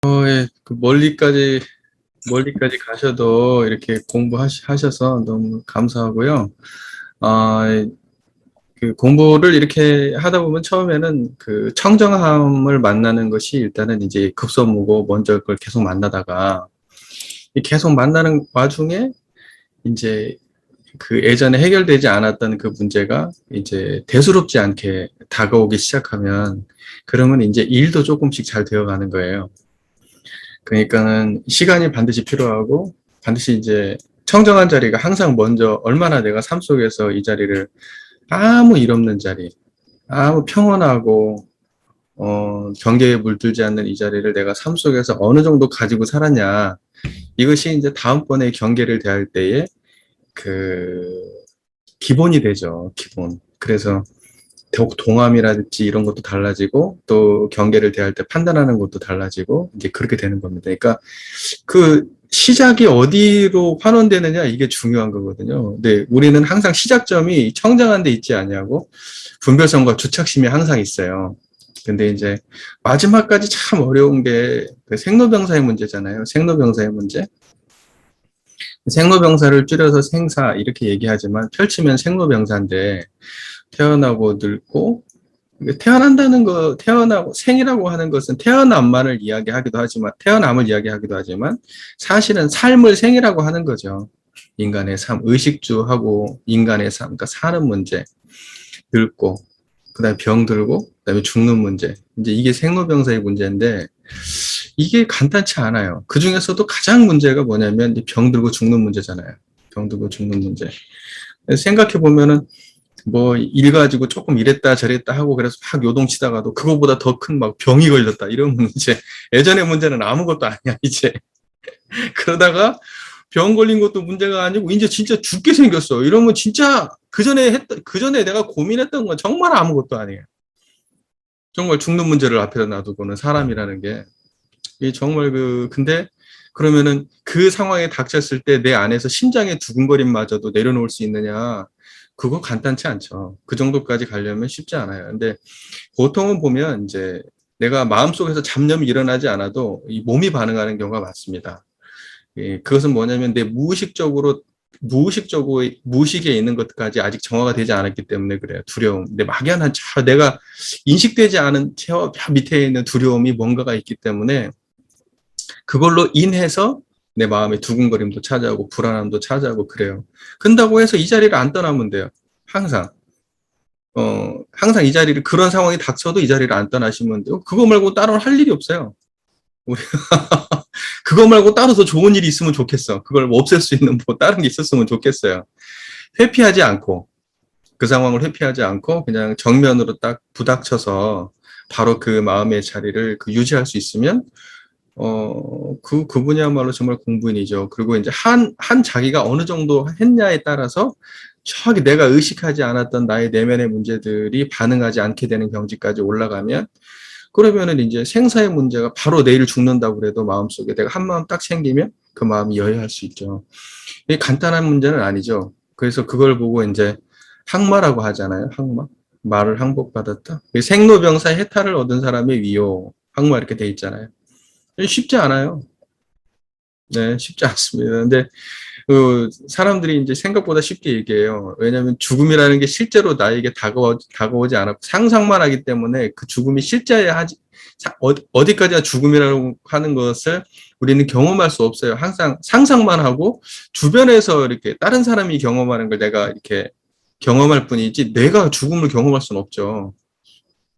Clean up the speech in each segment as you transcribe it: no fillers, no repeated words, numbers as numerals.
예, 멀리까지 가셔도 이렇게 공부하셔서 너무 감사하고요. 아, 그 공부를 이렇게 하다 보면 처음에는 그 청정함을 만나는 것이 일단은 이제 급선무고 먼저 그걸 계속 만나다가 이 계속 만나는 와중에 이제 그 예전에 해결되지 않았던 그 문제가 이제 대수롭지 않게 다가오기 시작하면 그러면 이제 일도 조금씩 잘 되어가는 거예요. 그러니까는 시간이 반드시 필요하고 반드시 이제 청정한 자리가 항상 먼저 얼마나 내가 삶 속에서 이 자리를 아무 일 없는 자리, 아무 평온하고 경계에 물들지 않는 이 자리를 내가 삶 속에서 어느 정도 가지고 살았냐. 이것이 이제 다음번에 경계를 대할 때에 그 기본이 되죠. 기본. 그래서 더욱 동함이라든지 이런 것도 달라지고 또 경계를 대할 때 판단하는 것도 달라지고 이제 그렇게 되는 겁니다. 그러니까 그 시작이 어디로 환원되느냐 이게 중요한 거거든요. 근데 우리는 항상 시작점이 청정한 데 있지 않냐고 분별성과 주착심이 항상 있어요. 근데 이제 마지막까지 참 어려운 게그 생로병사의 문제잖아요. 생로병사의 문제. 생로병사를 줄여서 생사 이렇게 얘기하지만 펼치면 생로병사인데 태어나고 늙고 태어난다는 거, 태어나고, 생이라고 하는 것은 태어남만을 이야기하기도 하지만, 태어남을 이야기하기도 하지만, 사실은 삶을 생이라고 하는 거죠. 인간의 삶, 의식주하고 인간의 삶, 그러니까 사는 문제, 늙고, 그 다음에 병들고, 그 다음에 죽는 문제. 이제 이게 생로병사의 문제인데, 이게 간단치 않아요. 그 중에서도 가장 문제가 뭐냐면, 병들고 죽는 문제잖아요. 병들고 죽는 문제. 생각해 보면은, 뭐, 일 가지고 조금 이랬다 저랬다 하고 그래서 막 요동치다가도 그거보다 더 큰 막 병이 걸렸다. 이러면 이제 예전의 문제는 아무것도 아니야, 이제. 그러다가 병 걸린 것도 문제가 아니고 이제 진짜 죽게 생겼어. 이러면 진짜 그 전에 내가 고민했던 건 정말 아무것도 아니에요. 정말 죽는 문제를 앞에다 놔두고는 사람이라는 게. 이게 정말 근데 그러면은 그 상황에 닥쳤을 때 내 안에서 심장의 두근거림마저도 내려놓을 수 있느냐. 그거 간단치 않죠. 그 정도까지 가려면 쉽지 않아요. 근데 보통은 보면 이제 내가 마음속에서 잡념이 일어나지 않아도 이 몸이 반응하는 경우가 많습니다. 예, 그것은 뭐냐면 내 무의식에 있는 것까지 아직 정화가 되지 않았기 때문에 그래요. 두려움. 내 막연한 내가 인식되지 않은 밑에 있는 두려움이 뭔가가 있기 때문에 그걸로 인해서 내 마음의 두근거림도 찾아오고 불안함도 찾아오고 그래요. 근다고 해서 이 자리를 안 떠나면 돼요. 항상. 항상 이 자리를, 그런 상황이 닥쳐도 이 자리를 안 떠나시면 돼요. 그거 말고 따로 할 일이 없어요. 우리 그거 말고 따로 더 좋은 일이 있으면 좋겠어. 그걸 없앨 수 있는 뭐 다른 게 있었으면 좋겠어요. 회피하지 않고, 그 상황을 회피하지 않고 그냥 정면으로 딱 부닥쳐서 바로 그 마음의 자리를 유지할 수 있으면 그분이야말로 정말 공부인이죠. 그리고 이제 한 자기가 어느 정도 했냐에 따라서 저기 내가 의식하지 않았던 나의 내면의 문제들이 반응하지 않게 되는 경지까지 올라가면 그러면은 이제 생사의 문제가 바로 내일 죽는다고 그래도 마음속에 내가 한 마음 딱 생기면 그 마음이 여해할 수 있죠. 이게 간단한 문제는 아니죠. 그래서 그걸 보고 이제 항마라고 하잖아요. 항마. 말을 항복받았다. 생로병사 해탈을 얻은 사람의 위요. 항마 이렇게 돼 있잖아요. 쉽지 않아요. 네, 쉽지 않습니다. 근데 사람들이 이제 생각보다 쉽게 얘기해요. 왜냐하면 죽음이라는 게 실제로 나에게 다가오지 않았고 상상만 하기 때문에 그 죽음이 실제에 어디까지나 죽음이라고 하는 것을 우리는 경험할 수 없어요. 항상 상상만 하고 주변에서 이렇게 다른 사람이 경험하는 걸 내가 이렇게 경험할 뿐이지 내가 죽음을 경험할 수는 없죠.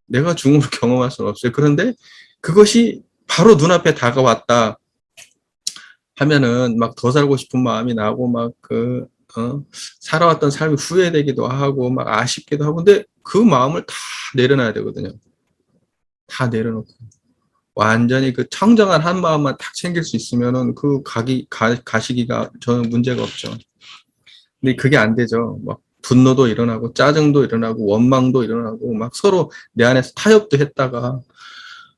내가 죽음을 경험할 수는 없어요. 그런데 그것이 바로 눈앞에 다가왔다 하면은 막 더 살고 싶은 마음이 나고 살아왔던 삶이 후회되기도 하고 막 아쉽기도 하고 근데 그 마음을 다 내려놔야 되거든요. 다 내려놓고 완전히 그 청정한 한 마음만 딱 챙길 수 있으면은 가시기가 저는 문제가 없죠. 근데 그게 안 되죠. 막 분노도 일어나고 짜증도 일어나고 원망도 일어나고 막 서로 내 안에서 타협도 했다가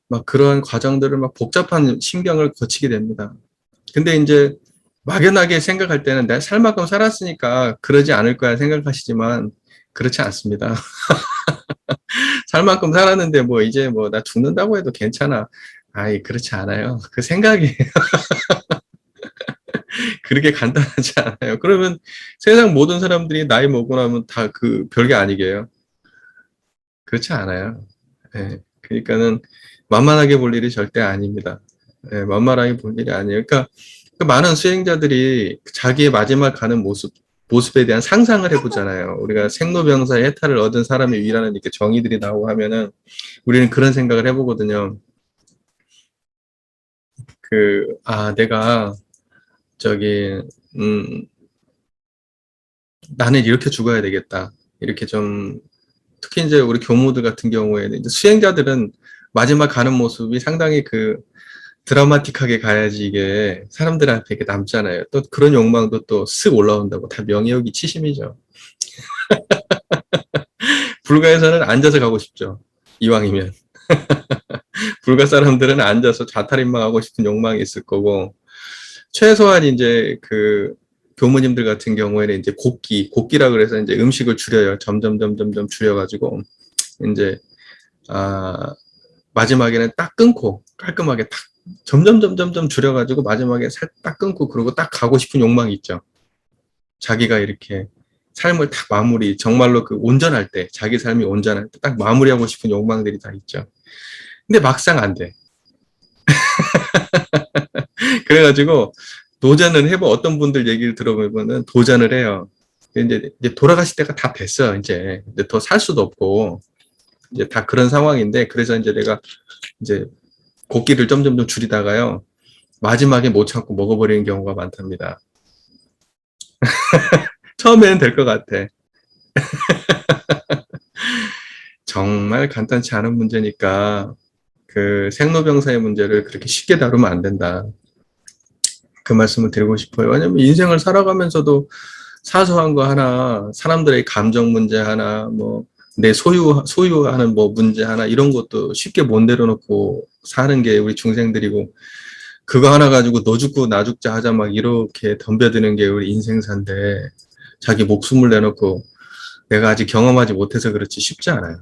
막 그런 과정들을 막 복잡한 신경을 거치게 됩니다. 근데 이제 막연하게 생각할 때는 내가 살 만큼 살았으니까 그러지 않을 거야 생각하시지만 그렇지 않습니다. 살 만큼 살았는데 뭐 이제 뭐 나 죽는다고 해도 괜찮아. 아이, 그렇지 않아요. 그 생각이 그렇게 간단하지 않아요. 그러면 세상 모든 사람들이 나이 먹고 나면 다 그 별게 아니게요. 그렇지 않아요. 예. 그러니까는 만만하게 볼 일이 절대 아닙니다. 예, 만만하게 볼 일이 아니에요. 그러니까 그 많은 수행자들이 자기의 마지막 가는 모습에 대한 상상을 해보잖아요. 우리가 생로병사의 해탈을 얻은 사람의 위라는 이렇게 정의들이 나오고 하면은 우리는 그런 생각을 해보거든요. 내가 저기, 음, 나는 이렇게 죽어야 되겠다. 이렇게 좀, 특히 이제 우리 교무들 같은 경우에는 이제 수행자들은 마지막 가는 모습이 상당히 그 드라마틱하게 가야지 이게 사람들한테 이렇게 남잖아요. 또 그런 욕망도 또 쓱 올라온다고 다 명예욕이 치심이죠. 불가에서는 앉아서 가고 싶죠. 이왕이면. 불가 사람들은 앉아서 자탈인망하고 싶은 욕망이 있을 거고, 최소한 이제 그 교무님들 같은 경우에는 이제 곡기라 그래서 이제 음식을 줄여요. 점점 줄여가지고, 이제, 아, 마지막에는 딱 끊고, 깔끔하게 딱, 점점 줄여가지고, 마지막에 살 딱 끊고, 그러고 딱 가고 싶은 욕망이 있죠. 자기가 이렇게 삶을 딱 정말로 그 온전할 때, 자기 삶이 온전할 때 딱 마무리하고 싶은 욕망들이 다 있죠. 근데 막상 안 돼. 그래가지고 도전을 어떤 분들 얘기를 들어보면은 도전을 해요. 이제 돌아가실 때가 다 됐어, 이제. 근데 더 살 수도 없고, 이제 다 그런 상황인데, 그래서 이제 내가 이제 곡기를 점점 줄이다가요, 마지막에 못 참고 먹어버리는 경우가 많답니다. 처음에는 될 것 같아. 정말 간단치 않은 문제니까, 그 생로병사의 문제를 그렇게 쉽게 다루면 안 된다. 그 말씀을 드리고 싶어요. 왜냐면 인생을 살아가면서도 사소한 거 하나, 사람들의 감정 문제 하나, 뭐, 내 소유하는 뭐 문제 하나, 이런 것도 쉽게 못 내려놓고 사는 게 우리 중생들이고, 그거 하나 가지고 너 죽고 나 죽자 하자 막 이렇게 덤벼드는 게 우리 인생사인데, 자기 목숨을 내놓고 내가 아직 경험하지 못해서 그렇지 쉽지 않아요.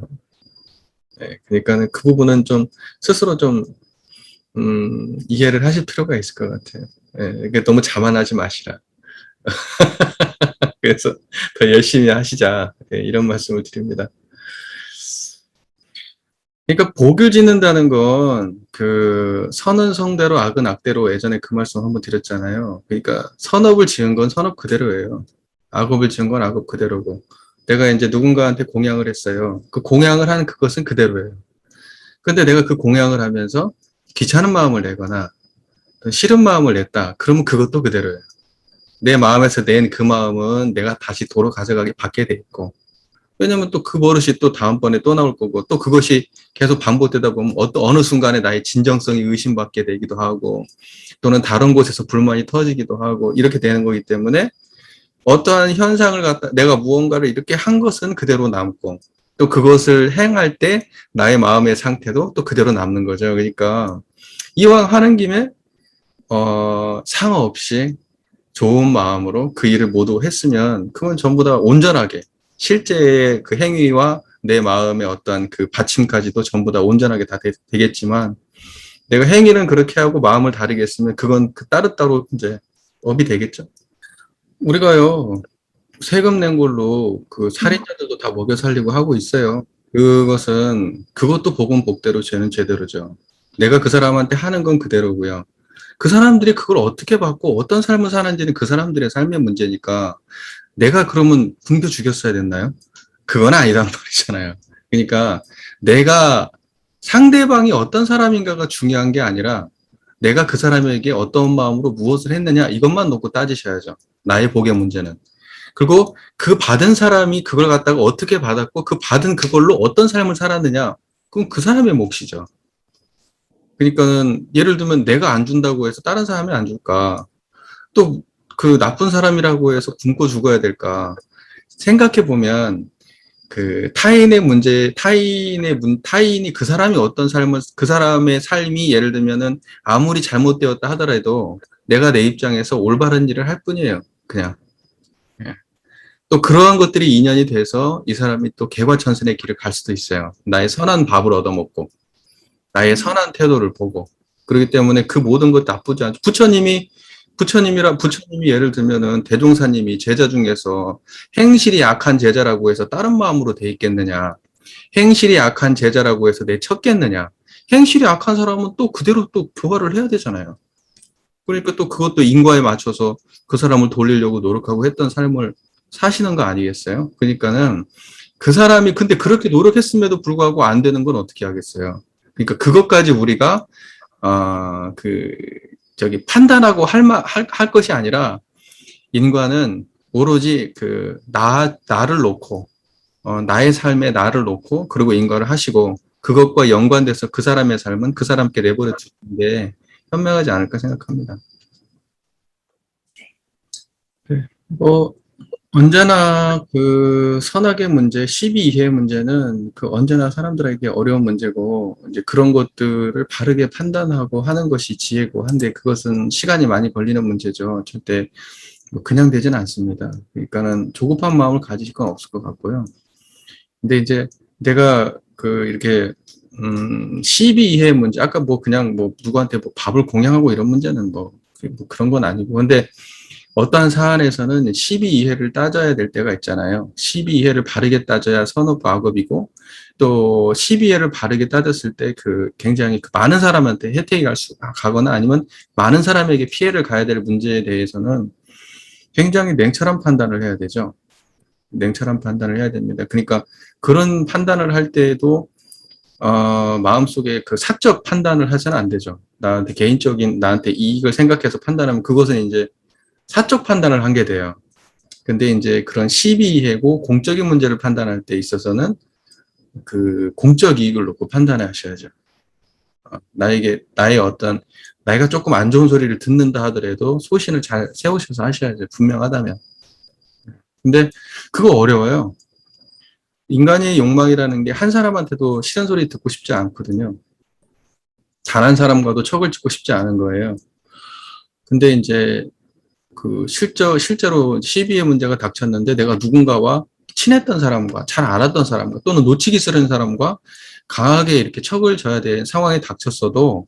네, 그러니까는 그 부분은 좀 스스로 좀, 이해를 하실 필요가 있을 것 같아요. 네, 이게 너무 자만하지 마시라. 그래서 더 열심히 하시자. 네, 이런 말씀을 드립니다. 그러니까 복을 짓는다는 건 그 선은 성대로 악은 악대로 예전에 그 말씀 한번 드렸잖아요. 그러니까 선업을 지은 건 선업 그대로예요. 악업을 지은 건 악업 그대로고. 내가 이제 누군가한테 공양을 했어요. 그 공양을 한 그것은 그대로예요. 근데 내가 그 공양을 하면서 귀찮은 마음을 내거나 싫은 마음을 냈다. 그러면 그것도 그대로예요. 내 마음에서 낸 그 마음은 내가 다시 도로 가져가게 받게 돼 있고. 왜냐면 또 그 버릇이 또 다음번에 또 나올 거고, 또 그것이 계속 반복되다 보면 어느 순간에 나의 진정성이 의심받게 되기도 하고, 또는 다른 곳에서 불만이 터지기도 하고, 이렇게 되는 거기 때문에 어떠한 현상을 갖다 내가 무언가를 이렇게 한 것은 그대로 남고, 또 그것을 행할 때 나의 마음의 상태도 또 그대로 남는 거죠. 그러니까 이왕 하는 김에 상어 없이 좋은 마음으로 그 일을 모두 했으면 그건 전부 다 온전하게 실제의 그 행위와 내 마음의 어떠한 그 받침까지도 전부 다 온전하게 다 되겠지만 내가 행위는 그렇게 하고 마음을 다르게 했으면 그건 그 따로따로 이제 업이 되겠죠. 우리가요 세금 낸 걸로 그 살인자들도 다 먹여 살리고 하고 있어요. 그것도 복은 복대로 죄는 죄대로죠. 내가 그 사람한테 하는 건 그대로고요. 그 사람들이 그걸 어떻게 받고 어떤 삶을 사는지는 그 사람들의 삶의 문제니까 내가 그러면 굶겨 죽였어야 됐나요? 그건 아니란 말이잖아요. 그러니까 내가 상대방이 어떤 사람인가가 중요한 게 아니라 내가 그 사람에게 어떤 마음으로 무엇을 했느냐 이것만 놓고 따지셔야죠. 나의 복의 문제는. 그리고 그 받은 사람이 그걸 갖다가 어떻게 받았고 그 받은 그걸로 어떤 삶을 살았느냐 그건 그 사람의 몫이죠. 그러니까는 예를 들면 내가 안 준다고 해서 다른 사람이 안 줄까? 또 그 나쁜 사람이라고 해서 굶고 죽어야 될까? 생각해 보면 그 타인의 문제, 타인이 그 사람이 어떤 삶을, 그 사람의 삶이 예를 들면은 아무리 잘못되었다 하더라도 내가 내 입장에서 올바른 일을 할 뿐이에요. 그냥. 예. 또 그러한 것들이 인연이 돼서 이 사람이 또 개과천선의 길을 갈 수도 있어요. 나의 선한 밥을 얻어먹고, 나의 선한 태도를 보고. 그렇기 때문에 그 모든 것 나쁘지 않죠. 부처님이 예를 들면은 대종사님이 제자 중에서 행실이 약한 제자라고 해서 다른 마음으로 돼 있겠느냐. 행실이 약한 제자라고 해서 내쳤겠느냐. 행실이 약한 사람은 또 그대로 또 교화를 해야 되잖아요. 그러니까 또 그것도 인과에 맞춰서 그 사람을 돌리려고 노력하고 했던 삶을 사시는 거 아니겠어요? 그러니까는 그 사람이 근데 그렇게 노력했음에도 불구하고 안 되는 건 어떻게 하겠어요? 그러니까 그것까지 우리가 그 저기 판단하고 할 것이 아니라 인과는 오로지 그 나를 놓고 나의 삶에 나를 놓고 그리고 인과를 하시고 그것과 연관돼서 그 사람의 삶은 그 사람께 내버려 두는 게 현명하지 않을까 생각합니다. 네. 언제나 그 선악의 문제, 시비 이해 문제는 그 언제나 사람들에게 어려운 문제고 이제 그런 것들을 바르게 판단하고 하는 것이 지혜고 한데 그것은 시간이 많이 걸리는 문제죠. 절대 뭐 그냥 되지는 않습니다. 그러니까는 조급한 마음을 가질 건 없을 것 같고요. 근데 이제 내가 그 이렇게 시비 이해 문제, 아까 뭐 그냥 뭐 누구한테 뭐 밥을 공양하고 이런 문제는 뭐 그런 건 아니고 근데 어떠한 사안에서는 시비 이해를 따져야 될 때가 있잖아요. 시비 이해를 바르게 따져야 선업과 악업이고 또 시비 이해를 바르게 따졌을 때 그 굉장히 그 많은 사람한테 혜택이 가거나 아니면 많은 사람에게 피해를 가야 될 문제에 대해서는 굉장히 냉철한 판단을 해야 되죠. 냉철한 판단을 해야 됩니다. 그러니까 그런 판단을 할 때에도 마음속에 그 사적 판단을 해서는 안 되죠. 나한테 개인적인 나한테 이익을 생각해서 판단하면 그것은 이제 사적 판단을 한 게 돼요. 근데 이제 그런 시비이해고 공적인 문제를 판단할 때 있어서는 그 공적 이익을 놓고 판단을 하셔야죠. 나의 어떤, 나이가 조금 안 좋은 소리를 듣는다 하더라도 소신을 잘 세우셔서 하셔야죠. 분명하다면. 근데 그거 어려워요. 인간의 욕망이라는 게 한 사람한테도 싫은 소리 듣고 싶지 않거든요. 단 한 사람과도 척을 짓고 싶지 않은 거예요. 근데 이제 그 실제로 시비의 문제가 닥쳤는데 내가 누군가와 친했던 사람과 잘 알았던 사람과 또는 놓치기 싫은 사람과 강하게 이렇게 척을 져야 될 상황이 닥쳤어도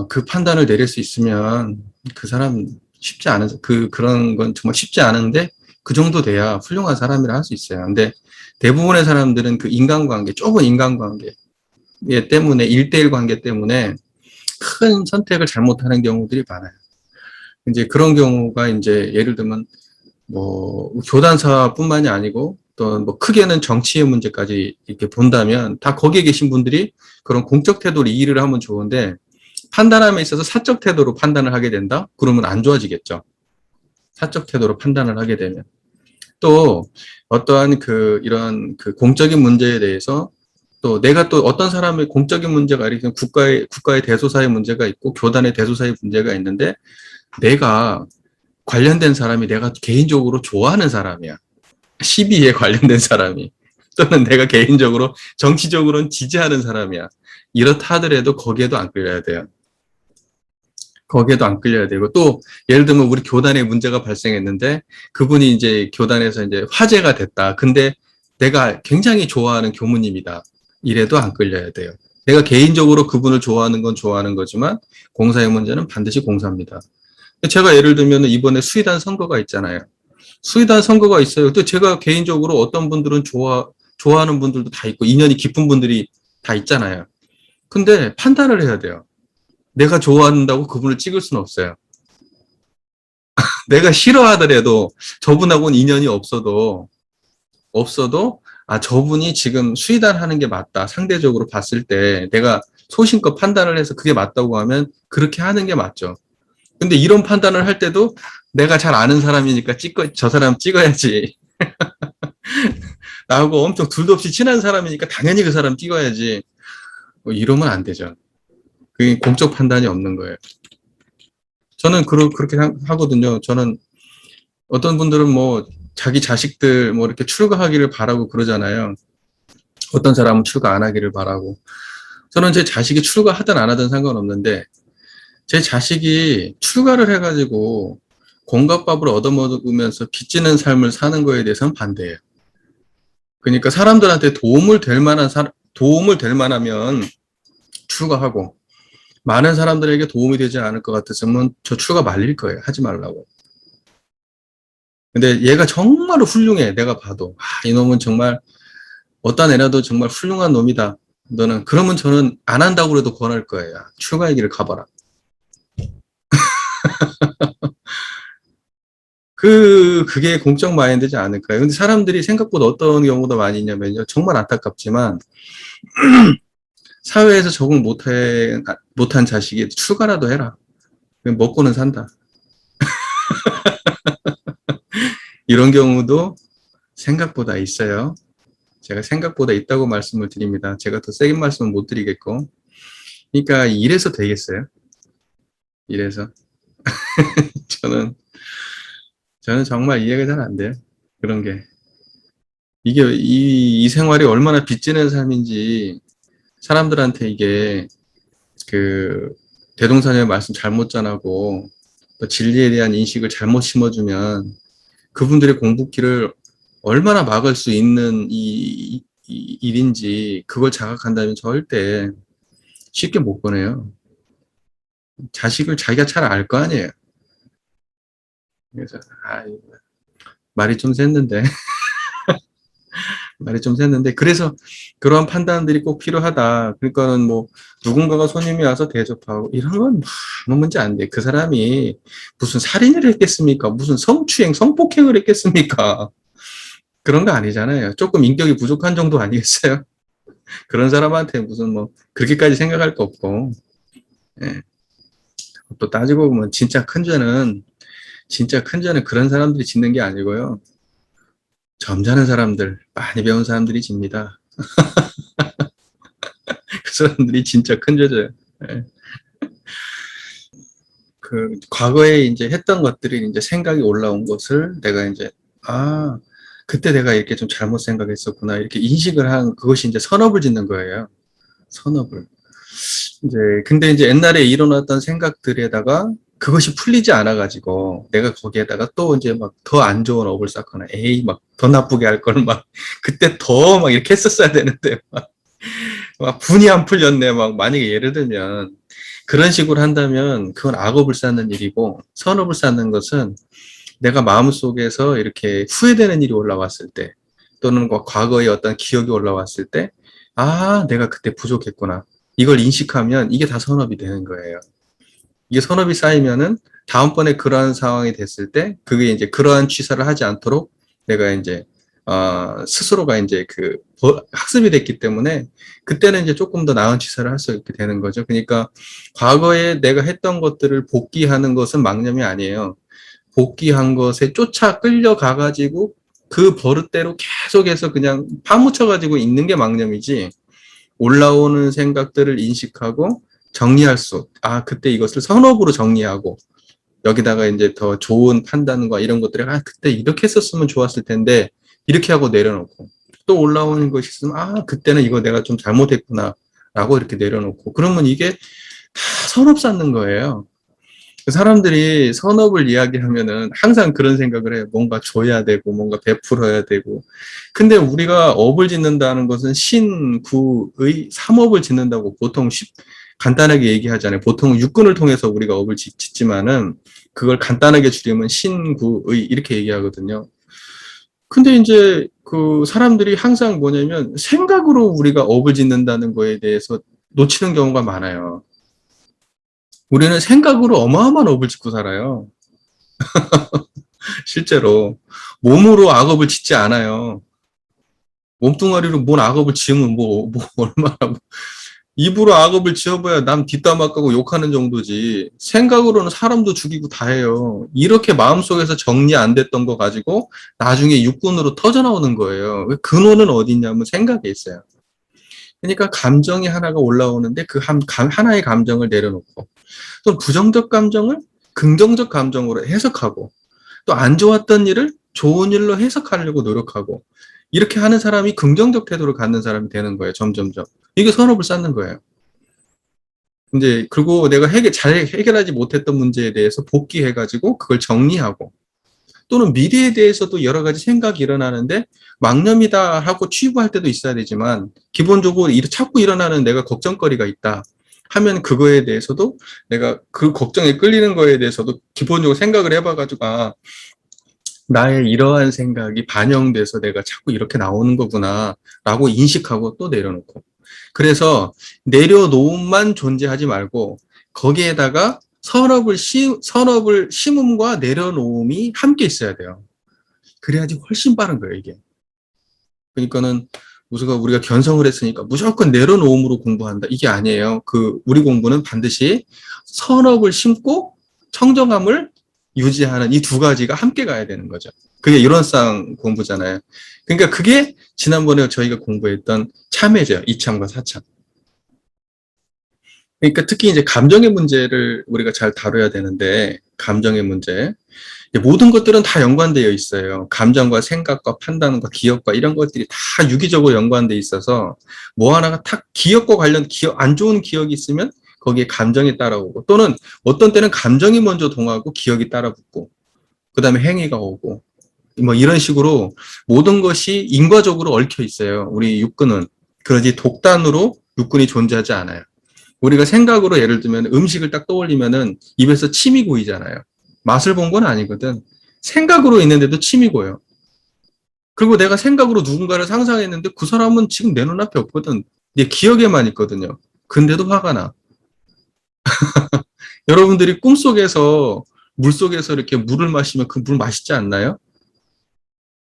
그 판단을 내릴 수 있으면 그 사람 쉽지 않은 그런 건 정말 쉽지 않은데 그 정도 돼야 훌륭한 사람이라 할 수 있어요. 근데 대부분의 사람들은 그 인간관계, 좁은 인간관계 때문에 1대1 관계 때문에 큰 선택을 잘못하는 경우들이 많아요. 이제 그런 경우가 이제 예를 들면 뭐 교단사뿐만이 아니고 또 뭐 크게는 정치의 문제까지 이렇게 본다면 다 거기에 계신 분들이 그런 공적 태도로 이해를 하면 좋은데 판단함에 있어서 사적 태도로 판단을 하게 된다? 그러면 안 좋아지겠죠. 사적 태도로 판단을 하게 되면. 또 어떠한 그 이런 그 공적인 문제에 대해서 또 내가 또 어떤 사람의 공적인 문제가 이렇게 국가의 대소사의 문제가 있고 교단의 대소사의 문제가 있는데 내가 관련된 사람이 내가 개인적으로 좋아하는 사람이야. 시비에 관련된 사람이. 또는 내가 개인적으로 정치적으로는 지지하는 사람이야. 이렇다 하더라도 거기에도 안 끌려야 돼요. 거기에도 안 끌려야 되고 또 예를 들면 우리 교단에 문제가 발생했는데 그분이 이제 교단에서 이제 화제가 됐다. 근데 내가 굉장히 좋아하는 교무님이다. 이래도 안 끌려야 돼요. 내가 개인적으로 그분을 좋아하는 건 좋아하는 거지만 공사의 문제는 반드시 공사입니다. 제가 예를 들면 이번에 수의단 선거가 있잖아요. 수의단 선거가 있어요. 또 제가 개인적으로 어떤 분들은 좋아하는 분들도 다 있고 인연이 깊은 분들이 다 있잖아요. 근데 판단을 해야 돼요. 내가 좋아한다고 그분을 찍을 수는 없어요. 내가 싫어하더라도 저분하고는 인연이 없어도 저분이 지금 수의단 하는 게 맞다. 상대적으로 봤을 때 내가 소신껏 판단을 해서 그게 맞다고 하면 그렇게 하는 게 맞죠. 근데 이런 판단을 할 때도 내가 잘 아는 사람이니까 저 사람 찍어야지. 나하고 엄청 둘도 없이 친한 사람이니까 당연히 그 사람 찍어야지. 뭐 이러면 안 되죠. 그게 공적 판단이 없는 거예요. 저는 그렇게 하거든요. 저는 어떤 분들은 뭐 자기 자식들 뭐 이렇게 출가하기를 바라고 그러잖아요. 어떤 사람은 출가 안 하기를 바라고. 저는 제 자식이 출가하든 안 하든 상관없는데 제 자식이 출가를 해가지고 공과밥을 얻어먹으면서 빚지는 삶을 사는 거에 대해서는 반대예요. 그러니까 사람들한테 도움을 될 만하면 출가하고 많은 사람들에게 도움이 되지 않을 것 같았으면 저 추가 말릴 거예요. 하지 말라고. 근데 얘가 정말 훌륭해. 내가 봐도. 이놈은 정말 어떤 애라도 정말 훌륭한 놈이다. 너는. 그러면 저는 안 한다고 해도 권할 거예요. 출가의 길을 가봐라. 그게 공적 마인드지 않을까요? 근데 사람들이 생각보다 어떤 경우도 많이 있냐면요. 정말 안타깝지만, 사회에서 적응 못한 자식이 출가라도 해라. 먹고는 산다. 이런 경우도 생각보다 있어요. 제가 생각보다 있다고 말씀을 드립니다. 제가 더 세게 말씀은 못 드리겠고. 그러니까 이래서 되겠어요? 이래서. 저는 정말 이해가 잘 안 돼요. 그런 게. 이게, 이 생활이 얼마나 빚지는 삶인지 사람들한테 이게 그 대동사님의 말씀 잘못 전하고 또 진리에 대한 인식을 잘못 심어주면 그분들의 공부길을 얼마나 막을 수 있는 이 일인지 그걸 자각한다면 절대 쉽게 못 보내요. 자식을 자기가 잘 알 거 아니에요. 그래서 말이 좀 샜는데 그래서 그러한 판단들이 꼭 필요하다. 그러니까는 뭐 누군가가 손님이 와서 대접하고 이런 건 아무 문제 안 돼. 그 사람이 무슨 살인을 했겠습니까? 무슨 성추행, 성폭행을 했겠습니까? 그런 거 아니잖아요. 조금 인격이 부족한 정도 아니겠어요? 그런 사람한테 무슨 뭐 그렇게까지 생각할 거 없고. 예. 또 따지고 보면 진짜 큰 죄는 그런 사람들이 짓는 게 아니고요. 점잖은 사람들, 많이 배운 사람들이 집니다. 그 사람들이 진짜 큰 죄죠. 예. 그 과거에 이제 했던 것들이 이제 생각이 올라온 것을 내가 이제 그때 내가 이렇게 좀 잘못 생각했었구나 이렇게 인식을 한 그것이 이제 선업을 짓는 거예요. 선업을. 이제 근데 이제 옛날에 일어났던 생각들에다가 그것이 풀리지 않아 가지고 내가 거기에다가 또 이제 막 더 안 좋은 업을 쌓거나 에이 막 더 나쁘게 할 걸 막 그때 더 막 이렇게 했었어야 되는데 막 분이 안 풀렸네 막 만약에 예를 들면 그런 식으로 한다면 그건 악업을 쌓는 일이고 선업을 쌓는 것은 내가 마음속에서 이렇게 후회되는 일이 올라왔을 때 또는 과거의 어떤 기억이 올라왔을 때 내가 그때 부족했구나. 이걸 인식하면 이게 다 선업이 되는 거예요. 이게 선업이 쌓이면은 다음번에 그러한 상황이 됐을 때 그게 이제 그러한 취사를 하지 않도록 내가 이제 스스로가 이제 학습이 됐기 때문에 그때는 이제 조금 더 나은 취사를 할 수 있게 되는 거죠. 그러니까 과거에 내가 했던 것들을 복귀하는 것은 망념이 아니에요. 복귀한 것에 쫓아 끌려가 가지고 그 버릇대로 계속해서 그냥 파묻혀 가지고 있는 게 망념이지. 올라오는 생각들을 인식하고 정리할 그때 이것을 선업으로 정리하고 여기다가 이제 더 좋은 판단과 이런 것들을 그때 이렇게 했었으면 좋았을 텐데 이렇게 하고 내려놓고 또 올라오는 것이 있으면 그때는 이거 내가 좀 잘못했구나 라고 이렇게 내려놓고 그러면 이게 다 선업 쌓는 거예요. 사람들이 선업을 이야기하면은 항상 그런 생각을 해요. 뭔가 줘야 되고, 뭔가 베풀어야 되고. 근데 우리가 업을 짓는다는 것은 신구의 삼업을 짓는다고 보통 간단하게 얘기하잖아요. 보통 육군을 통해서 우리가 업을 짓지만은 그걸 간단하게 줄이면 신구의 이렇게 얘기하거든요. 근데 이제 그 사람들이 항상 뭐냐면 생각으로 우리가 업을 짓는다는 거에 대해서 놓치는 경우가 많아요. 우리는 생각으로 어마어마한 업을 짓고 살아요. 실제로. 몸으로 악업을 짓지 않아요. 몸뚱아리로 뭔 악업을 지으면 얼마나. 입으로 악업을 지어봐야 남 뒷담화 까고 욕하는 정도지. 생각으로는 사람도 죽이고 다 해요. 이렇게 마음속에서 정리 안 됐던 거 가지고 나중에 육군으로 터져나오는 거예요. 근원은 어디 있냐면 생각에 있어요. 그러니까 감정이 하나가 올라오는데 그 하나의 감정을 내려놓고 또 부정적 감정을 긍정적 감정으로 해석하고 또 안 좋았던 일을 좋은 일로 해석하려고 노력하고 이렇게 하는 사람이 긍정적 태도를 갖는 사람이 되는 거예요. 점점점. 이게 선업을 쌓는 거예요. 이제 그리고 내가 잘 해결하지 못했던 문제에 대해서 복귀해가지고 그걸 정리하고 또는 미래에 대해서도 여러 가지 생각이 일어나는데 망념이다 하고 취부할 때도 있어야 되지만 기본적으로 자꾸 일어나는 내가 걱정거리가 있다. 하면 그거에 대해서도 내가 그 걱정에 끌리는 거에 대해서도 기본적으로 생각을 해봐가지고, 아, 나의 이러한 생각이 반영돼서 내가 자꾸 이렇게 나오는 거구나, 라고 인식하고 또 내려놓고. 그래서 내려놓음만 존재하지 말고, 거기에다가 선업을 심음과 내려놓음이 함께 있어야 돼요. 그래야지 훨씬 빠른 거예요, 이게. 그러니까는 우리가 견성을 했으니까 무조건 내려놓음으로 공부한다. 이게 아니에요. 우리 공부는 반드시 선업을 심고 청정함을 유지하는 이 두 가지가 함께 가야 되는 거죠. 그게 일원상 공부잖아요. 그러니까 그게 지난번에 저희가 공부했던 참회죠. 이참과 사참. 그러니까 특히 이제 감정의 문제를 우리가 잘 다뤄야 되는데, 감정의 문제. 모든 것들은 다 연관되어 있어요. 감정과 생각과 판단과 기억과 이런 것들이 다 유기적으로 연관되어 있어서 뭐 하나가 탁 기억과 관련 안 좋은 기억이 있으면 거기에 감정이 따라오고, 또는 어떤 때는 감정이 먼저 동하고 기억이 따라붙고, 그 다음에 행위가 오고, 뭐 이런 식으로 모든 것이 인과적으로 얽혀 있어요. 우리 육근은. 그러지 독단으로 육근이 존재하지 않아요. 우리가 생각으로 예를 들면 음식을 딱 떠올리면은 입에서 침이 고이잖아요. 맛을 본 건 아니거든. 생각으로 있는데도 침이 고요. 그리고 내가 생각으로 누군가를 상상했는데 그 사람은 지금 내 눈앞에 없거든. 내 기억에만 있거든요. 근데도 화가 나. 여러분들이 꿈속에서 물속에서 이렇게 물을 마시면 그 물 맛있지 않나요?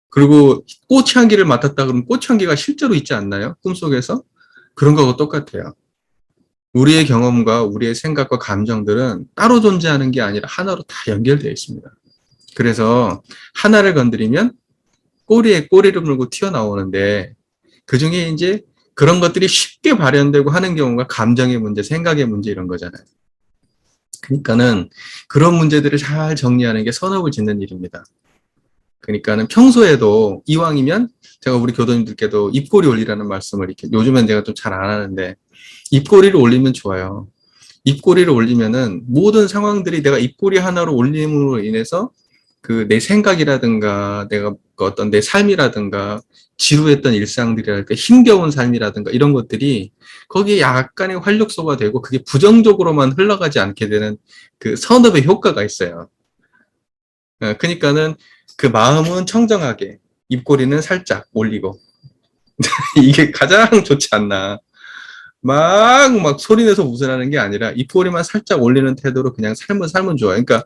그리고 꽃향기를 맡았다 그러면 꽃향기가 실제로 있지 않나요? 꿈속에서? 그런 거하고 똑같아요. 우리의 경험과 우리의 생각과 감정들은 따로 존재하는 게 아니라 하나로 다 연결되어 있습니다. 그래서 하나를 건드리면 꼬리에 꼬리를 물고 튀어나오는데, 그중에 이제 그런 것들이 쉽게 발현되고 하는 경우가 감정의 문제, 생각의 문제 이런 거잖아요. 그러니까는 그런 문제들을 잘 정리하는 게 선업을 짓는 일입니다. 그러니까는 평소에도 이왕이면 제가 우리 교도님들께도 입꼬리 올리라는 말씀을 이렇게, 요즘엔 제가 좀 잘 안 하는데, 입꼬리를 올리면 좋아요. 입꼬리를 올리면은 모든 상황들이 내가 입꼬리 하나로 올림으로 인해서 그 내 생각이라든가 내가 그 어떤 내 삶이라든가 지루했던 일상들이랄까 힘겨운 삶이라든가 이런 것들이 거기에 약간의 활력소가 되고 그게 부정적으로만 흘러가지 않게 되는 그 선업의 효과가 있어요. 그러니까는 그 마음은 청정하게, 입꼬리는 살짝 올리고 이게 가장 좋지 않나. 막 소리내서 웃으라는 게 아니라 입꼬리만 살짝 올리는 태도로 그냥 살면 좋아요. 그러니까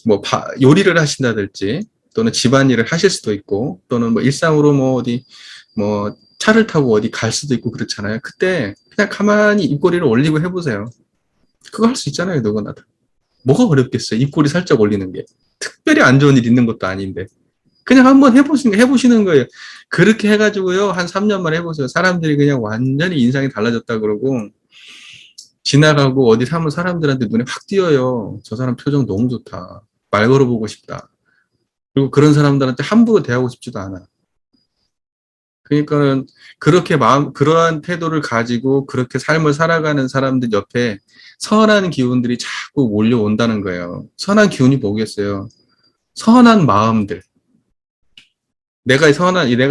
뭐 요리를 하신다든지 또는 집안일을 하실 수도 있고 또는 뭐 일상으로 뭐 어디 뭐 차를 타고 어디 갈 수도 있고 그렇잖아요. 그때 그냥 가만히 입꼬리를 올리고 해보세요. 그거 할 수 있잖아요, 누구나 다. 뭐가 어렵겠어요, 입꼬리 살짝 올리는 게. 특별히 안 좋은 일 있는 것도 아닌데. 그냥 한번 해보시는 거예요. 그렇게 해가지고요, 한 3년 만에 해보세요. 사람들이 그냥 완전히 인상이 달라졌다 그러고, 지나가고 어디 사면 사람들한테 눈에 확 띄어요. 저 사람 표정 너무 좋다. 말 걸어보고 싶다. 그리고 그런 사람들한테 함부로 대하고 싶지도 않아. 그러니까는 그렇게 그러한 태도를 가지고 그렇게 삶을 살아가는 사람들 옆에 선한 기운들이 자꾸 몰려온다는 거예요. 선한 기운이 뭐겠어요? 선한 마음들. 내가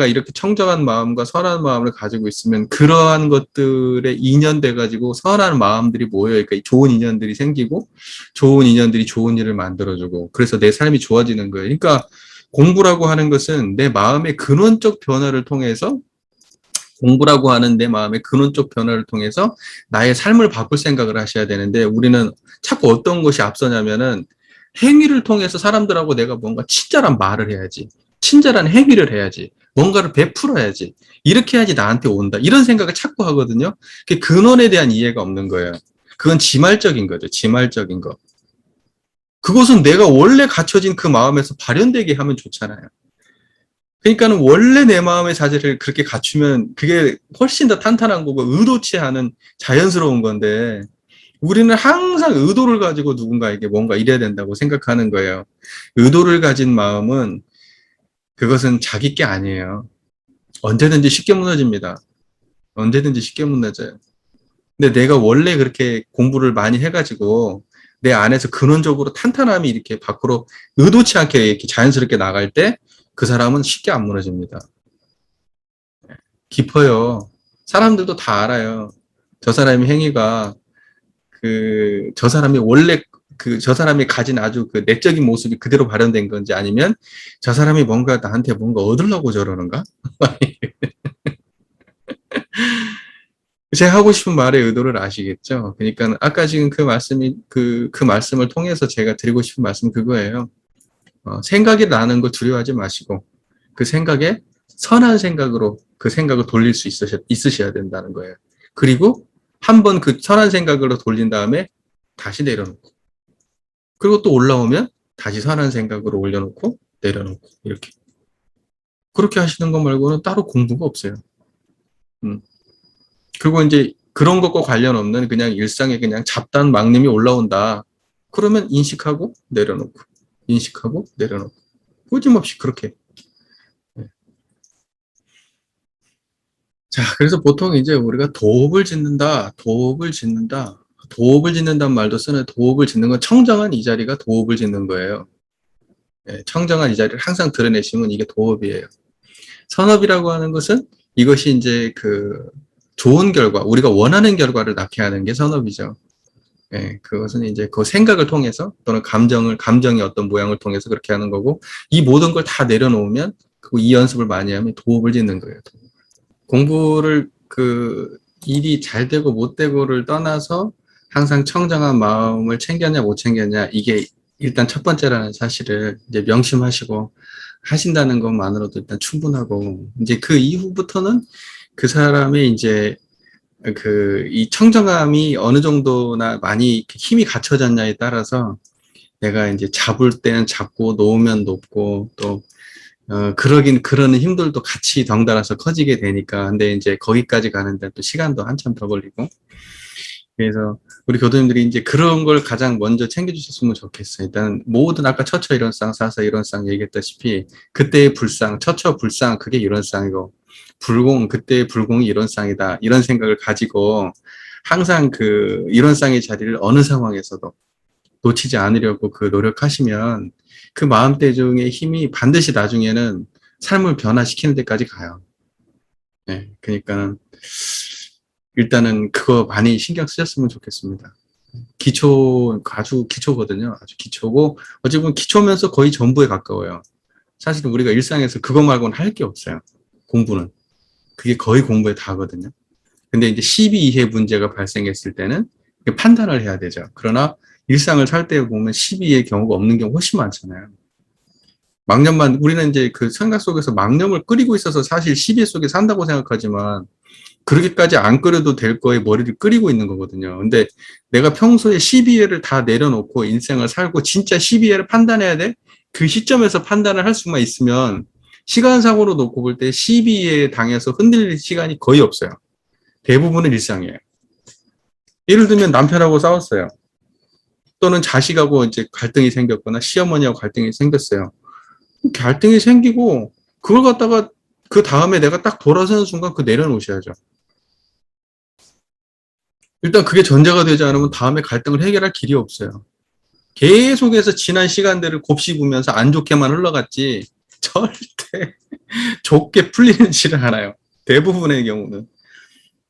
이렇게 청정한 마음과 선한 마음을 가지고 있으면 그러한 것들에 인연돼 가지고 선한 마음들이 모여, 그러니까 좋은 인연들이 생기고 좋은 인연들이 좋은 일을 만들어주고 그래서 내 삶이 좋아지는 거예요. 그러니까 공부라고 하는 것은 내 마음의 근원적 변화를 통해서 공부라고 하는 내 마음의 근원적 변화를 통해서 나의 삶을 바꿀 생각을 하셔야 되는데 우리는 자꾸 어떤 것이 앞서냐면은 행위를 통해서 사람들하고 내가 뭔가 친절한 말을 해야지. 친절한 행위를 해야지. 뭔가를 베풀어야지. 이렇게 해야지 나한테 온다. 이런 생각을 자꾸 하거든요. 그 근원에 대한 이해가 없는 거예요. 그건 지말적인 거죠. 지말적인 거. 그것은 내가 원래 갖춰진 그 마음에서 발현되게 하면 좋잖아요. 그러니까는 원래 내 마음의 자세를 그렇게 갖추면 그게 훨씬 더 탄탄한 거고 의도치 않은 자연스러운 건데 우리는 항상 의도를 가지고 누군가에게 뭔가 이래야 된다고 생각하는 거예요. 의도를 가진 마음은 그것은 자기 게 아니에요. 언제든지 쉽게 무너집니다. 언제든지 쉽게 무너져요. 근데 내가 원래 그렇게 공부를 많이 해가지고 내 안에서 근원적으로 탄탄함이 이렇게 밖으로 의도치 않게 이렇게 자연스럽게 나갈 때 그 사람은 쉽게 안 무너집니다. 깊어요. 사람들도 다 알아요. 저 사람의 행위가 저 사람이 원래 저 사람이 가진 아주 그 내적인 모습이 그대로 발현된 건지 아니면 저 사람이 뭔가 나한테 뭔가 얻으려고 저러는가? 제가 하고 싶은 말의 의도를 아시겠죠? 그러니까 아까 지금 그 말씀을 통해서 제가 드리고 싶은 말씀은 그거예요. 생각이 나는 거 두려워하지 마시고 그 생각에 선한 생각으로 그 생각을 돌릴 수 있으셔야 된다는 거예요. 그리고 한번 그 선한 생각으로 돌린 다음에 다시 내려놓고 그리고 또 올라오면 다시 선한 생각으로 올려놓고 내려놓고 이렇게 그렇게 하시는 거 말고는 따로 공부가 없어요. 그리고 이제 그런 것과 관련 없는 그냥 일상에 그냥 잡다한 망념이 올라온다. 그러면 인식하고 내려놓고 인식하고 내려놓고 꾸준없이 그렇게. 자, 그래서 보통 이제 우리가 도업을 짓는다, 도업을 짓는다, 도업을 짓는다는 말도 쓰는 도업을 짓는 건 청정한 이 자리가 도업을 짓는 거예요. 청정한 이 자리를 항상 드러내시면 이게 도업이에요. 선업이라고 하는 것은 이것이 이제 좋은 결과, 우리가 원하는 결과를 낳게 하는 게 선업이죠. 그것은 이제 그 생각을 통해서 또는 감정의 어떤 모양을 통해서 그렇게 하는 거고, 이 모든 걸 다 내려놓으면, 이 연습을 많이 하면 도업을 짓는 거예요. 공부를 일이 잘 되고 못 되고를 떠나서 항상 청정한 마음을 챙겼냐 못 챙겼냐, 이게 일단 첫 번째라는 사실을 이제 명심하시고 하신다는 것만으로도 일단 충분하고, 이제 그 이후부터는 그 사람의 이제 이 청정함이 어느 정도나 많이 힘이 갖춰졌냐에 따라서 내가 이제 잡을 때는 잡고 놓으면 놓고 또 그러는 힘들도 같이 덩달아서 커지게 되니까. 근데 이제 거기까지 가는데 또 시간도 한참 더 걸리고. 그래서 우리 교도님들이 이제 그런 걸 가장 먼저 챙겨주셨으면 좋겠어요. 일단 모든 아까 처처 이론상, 사사 이론상 얘기했다시피 그때의 불상, 처처 불상 그게 이론상이고 불공, 그때의 불공이 이론상이다. 이런 생각을 가지고 항상 이론상의 자리를 어느 상황에서도 놓치지 않으려고 노력하시면 그 마음대중의 힘이 반드시 나중에는 삶을 변화시키는 데까지 가요. 네, 그러니까는 일단은 그거 많이 신경 쓰셨으면 좋겠습니다. 아주 기초거든요. 아주 기초고, 어찌 보면 기초면서 거의 전부에 가까워요. 사실은 우리가 일상에서 그거 말고는 할 게 없어요. 공부는. 그게 거의 공부에 다거든요. 근데 이제 12 이해 문제가 발생했을 때는 판단을 해야 되죠. 그러나 일상을 살 때 보면 12의 경우가 없는 경우 훨씬 많잖아요. 우리는 이제 그 생각 속에서 망념을 끓이고 있어서 사실 12 속에 산다고 생각하지만 그렇게까지 안 끓여도 될 거에 머리를 끓이고 있는 거거든요. 근데 내가 평소에 12회를 다 내려놓고 인생을 살고 진짜 12회를 판단해야 돼? 그 시점에서 판단을 할 수만 있으면 시간상으로 놓고 볼 때 12회에 당해서 흔들릴 시간이 거의 없어요. 대부분은 일상이에요. 예를 들면 남편하고 싸웠어요. 또는 자식하고 이제 갈등이 생겼거나 시어머니하고 갈등이 생겼어요. 갈등이 생기고 그걸 갖다가 그 다음에 내가 딱 돌아서는 순간 내려놓으셔야죠. 일단 그게 전제가 되지 않으면 다음에 갈등을 해결할 길이 없어요. 계속해서 지난 시간들을 곱씹으면서 안 좋게만 흘러갔지 절대 좋게 풀리지를 않아요. 대부분의 경우는.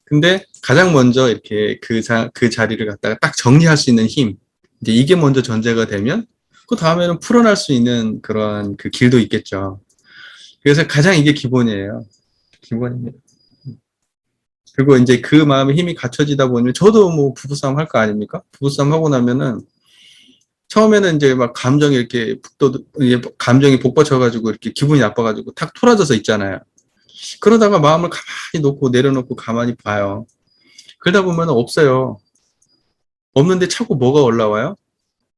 근데 가장 먼저 이렇게 그 자리를 갖다가 딱 정리할 수 있는 힘, 이제 이게 먼저 전제가 되면 그 다음에는 풀어날 수 있는 그런 길도 있겠죠. 그래서 가장 이게 기본이에요. 기본입니다. 그리고 이제 그 마음의 힘이 갖춰지다 보면 저도 뭐 부부싸움 할 거 아닙니까? 부부싸움 하고 나면은 처음에는 이제 막 감정이 복받쳐가지고 이렇게 기분이 나빠가지고 탁 토라져서 있잖아요. 그러다가 마음을 가만히 놓고 내려놓고 가만히 봐요. 그러다 보면 없어요. 없는데 자꾸 뭐가 올라와요?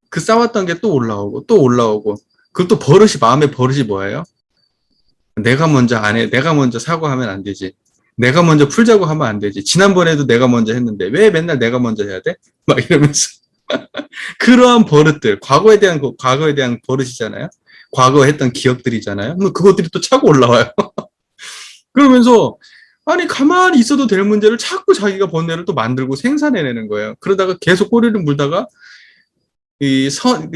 그 싸웠던 게 또 올라오고 또 올라오고. 그리고 또 마음의 버릇이 뭐예요? 내가 먼저 안 해. 내가 먼저 사과하면 안 되지. 내가 먼저 풀자고 하면 안 되지. 지난번에도 내가 먼저 했는데 왜 맨날 내가 먼저 해야 돼? 막 이러면서. 그러한 버릇들, 과거에 대한 버릇이잖아요. 과거에 했던 기억들이잖아요. 그것들이 또 차고 올라와요. 그러면서 아니 가만히 있어도 될 문제를 자꾸 자기가 번뇌를 또 만들고 생산해내는 거예요. 그러다가 계속 꼬리를 물다가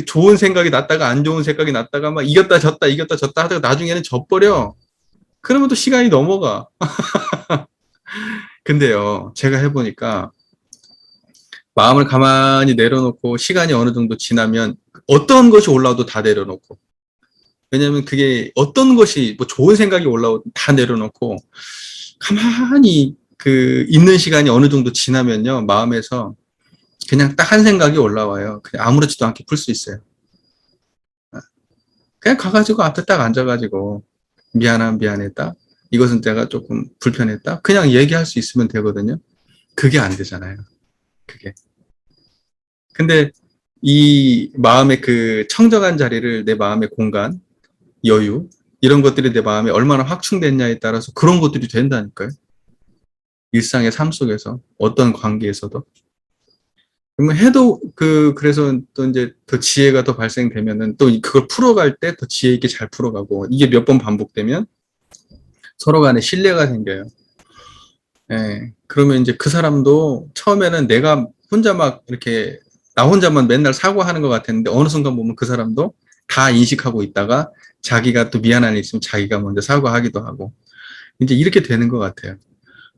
좋은 생각이 났다가 안 좋은 생각이 났다가 막 이겼다 졌다 하다가 나중에는 져버려. 그러면 또 시간이 넘어가. 근데요, 제가 해보니까 마음을 가만히 내려놓고 시간이 어느 정도 지나면 어떤 것이 올라와도 다 내려놓고, 왜냐면 그게 어떤 것이 뭐 좋은 생각이 올라오도 다 내려놓고 가만히 그 있는 시간이 어느 정도 지나면요, 마음에서 그냥 딱 한 생각이 올라와요. 그냥 아무렇지도 않게 풀 수 있어요. 그냥 가가지고 앞에 딱 앉아가지고 미안했다. 이것은 내가 조금 불편했다. 그냥 얘기할 수 있으면 되거든요. 그게 안 되잖아요. 그게. 근데 이 마음의 그 청정한 자리를, 내 마음의 공간, 여유, 이런 것들이 내 마음에 얼마나 확충됐냐에 따라서 그런 것들이 된다니까요. 일상의 삶 속에서, 어떤 관계에서도. 그러면 해도 그래서 또 이제 더 지혜가 더 발생되면은 또 그걸 풀어갈 때 더 지혜 있게 잘 풀어가고, 이게 몇 번 반복되면 서로 간에 신뢰가 생겨요. 예. 그러면 이제 그 사람도 처음에는 내가 혼자 막 이렇게 나 혼자만 맨날 사고하는 것 같았는데 어느 순간 보면 그 사람도 다 인식하고 있다가 자기가 또 미안한 일 있으면 자기가 먼저 사과하기도 하고 이제 이렇게 되는 것 같아요.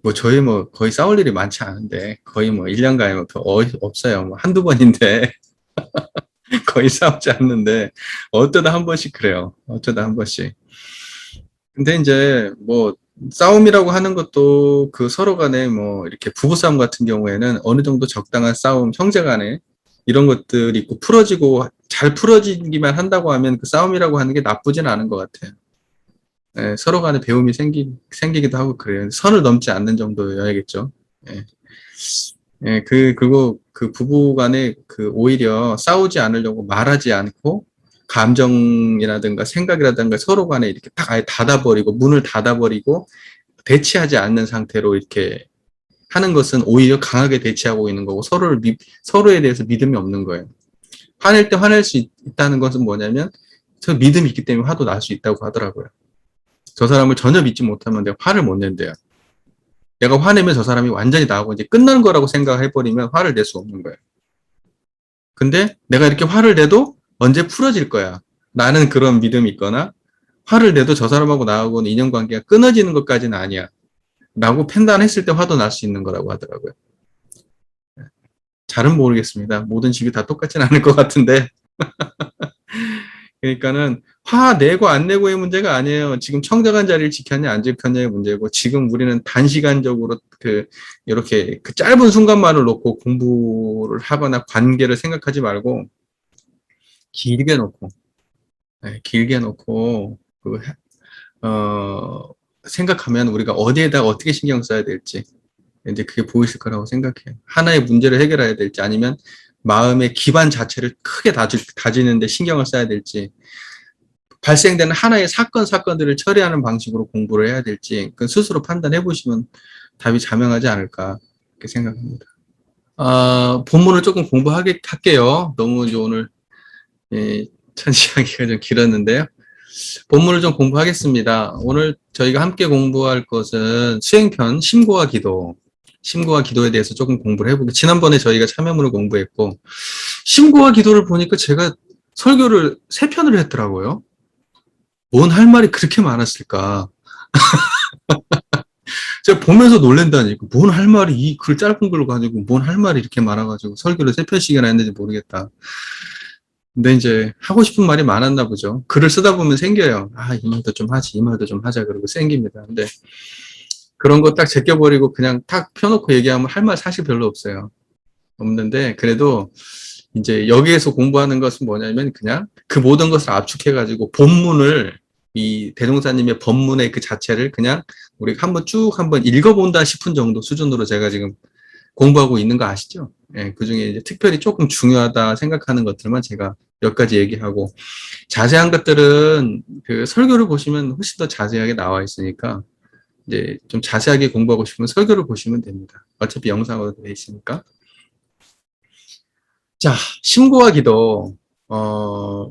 뭐 저희 뭐 거의 싸울 일이 많지 않은데 거의 뭐 1년간에 뭐 없어요. 뭐 한두 번인데 거의 싸우지 않는데 어쩌다 한 번씩 그래요. 어쩌다 한 번씩. 근데 이제 뭐 싸움이라고 하는 것도 그 서로 간에 뭐 이렇게 부부싸움 같은 경우에는 어느 정도 적당한 싸움, 형제 간에 이런 것들이 있고 풀어지고 잘 풀어지기만 한다고 하면 그 싸움이라고 하는 게 나쁘진 않은 것 같아요. 예, 서로 간에 배움이 생기기도 하고 그래요. 선을 넘지 않는 정도여야겠죠. 예. 예, 그리고 그 부부 간에 그 오히려 싸우지 않으려고 말하지 않고 감정이라든가 생각이라든가 서로 간에 이렇게 딱 아예 닫아버리고 문을 닫아버리고 대치하지 않는 상태로 이렇게 하는 것은 오히려 강하게 대치하고 있는 거고 서로에 대해서 믿음이 없는 거예요. 화낼 때 화낼 수 있다는 것은 뭐냐면 저 믿음이 있기 때문에 화도 날 수 있다고 하더라고요. 저 사람을 전혀 믿지 못하면 내가 화를 못 낸대요. 내가 화내면 저 사람이 완전히 나하고 이제 끝난 거라고 생각해버리면 화를 낼 수 없는 거예요. 근데 내가 이렇게 화를 내도 언제 풀어질 거야. 라는 그런 믿음이 있거나 화를 내도 저 사람하고 나하고는 인연관계가 끊어지는 것까지는 아니야. 라고 판단했을 때 화도 날 수 있는 거라고 하더라고요. 잘은 모르겠습니다. 모든 집이 다 똑같지는 않을 것 같은데. 그러니까는 화 내고 안 내고의 문제가 아니에요. 지금 청정한 자리를 지켰냐 안 지켰냐의 문제고 지금 우리는 단시간적으로 이렇게 그 짧은 순간만을 놓고 공부를 하거나 관계를 생각하지 말고 길게 놓고 네, 길게 놓고 어, 생각하면 우리가 어디에다가 어떻게 신경 써야 될지 이제 그게 보이실 거라고 생각해요. 하나의 문제를 해결해야 될지 아니면 마음의 기반 자체를 크게 다지는데 신경을 써야 될지 발생되는 하나의 사건들을 처리하는 방식으로 공부를 해야 될지 그 스스로 판단해 보시면 답이 자명하지 않을까 이렇게 생각합니다. 본문을 조금 할게요. 너무 이제 오늘 예, 천시하기가 좀 길었는데요. 본문을 좀 공부하겠습니다. 오늘 저희가 함께 공부할 것은 수행편 심고와 기도에 대해서 조금 공부를 해보고 지난번에 저희가 참여문을 공부했고 심고와 기도를 보니까 제가 설교를 3편을 했더라고요. 뭔 할 말이 그렇게 많았을까? 제가 보면서 놀란다니까. 뭔 할 말이 이 글 짧은 걸로 가지고 뭔 할 말이 이렇게 많아가지고 설교를 3편씩이나 했는지 모르겠다. 근데 이제 하고 싶은 말이 많았나 보죠. 글을 쓰다 보면 생겨요. 이 말도 좀 하지, 이 말도 좀 하자. 그러고 생깁니다. 근데 그런 거 딱 제껴버리고 그냥 탁 펴놓고 얘기하면 할 말 사실 별로 없어요. 없는데 그래도 이제 여기에서 공부하는 것은 뭐냐면 그냥 그 모든 것을 압축해가지고 본문을 이 대종사님의 법문의 그 자체를 그냥 우리가 한번 읽어본다 싶은 정도 수준으로 제가 지금 공부하고 있는 거 아시죠? 예, 그 중에 이제 특별히 조금 중요하다 생각하는 것들만 제가 몇 가지 얘기하고 자세한 것들은 그 설교를 보시면 훨씬 더 자세하게 나와 있으니까 이제 좀 자세하게 공부하고 싶으면 설교를 보시면 됩니다. 어차피 영상으로 되어 있으니까. 자, 심고와 기도.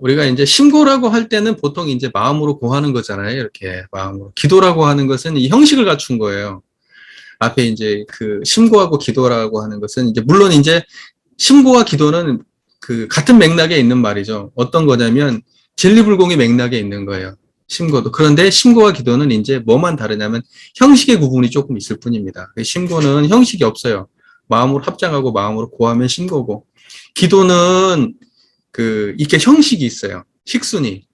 우리가 이제 심고라고 할 때는 보통 이제 마음으로 고하는 거잖아요. 이렇게 마음으로. 기도라고 하는 것은 이 형식을 갖춘 거예요. 앞에 이제 그 심고하고 기도라고 하는 것은 이제 물론 이제 심고와 기도는 그 같은 맥락에 있는 말이죠. 어떤 거냐면 진리불공의 맥락에 있는 거예요. 심고도. 그런데 심고와 기도는 이제 뭐만 다르냐면 형식의 구분이 조금 있을 뿐입니다. 심고는 형식이 없어요. 마음으로 합장하고 마음으로 고하면 심고고. 기도는 이렇게 형식이 있어요. 식순이.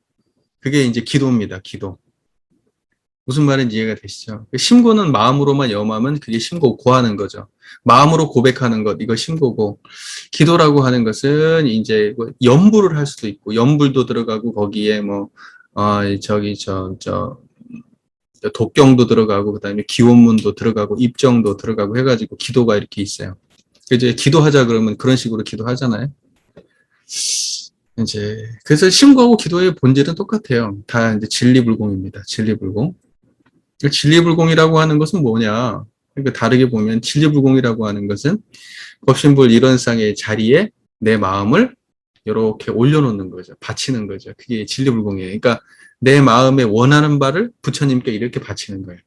그게 이제 기도입니다. 기도. 무슨 말인지 이해가 되시죠? 심고는 마음으로만 염하면 그게 심고, 고하는 거죠. 마음으로 고백하는 것, 이거 심고고, 기도라고 하는 것은 이제 뭐 염불을 할 수도 있고, 염불도 들어가고, 거기에 뭐, 독경도 들어가고, 그 다음에 기원문도 들어가고, 입정도 들어가고 해가지고 기도가 이렇게 있어요. 이제 기도하자 그러면 그런 식으로 기도하잖아요. 그래서 심고하고 기도의 본질은 똑같아요. 다 이제 진리불공입니다. 진리불공. 진리불공이라고 하는 것은 뭐냐? 그러니까 다르게 보면 진리불공이라고 하는 것은 법신불 일원상의 자리에 내 마음을 이렇게 올려놓는 거죠. 바치는 거죠. 그게 진리불공이에요. 그러니까 내 마음에 원하는 바를 부처님께 이렇게 바치는 거예요.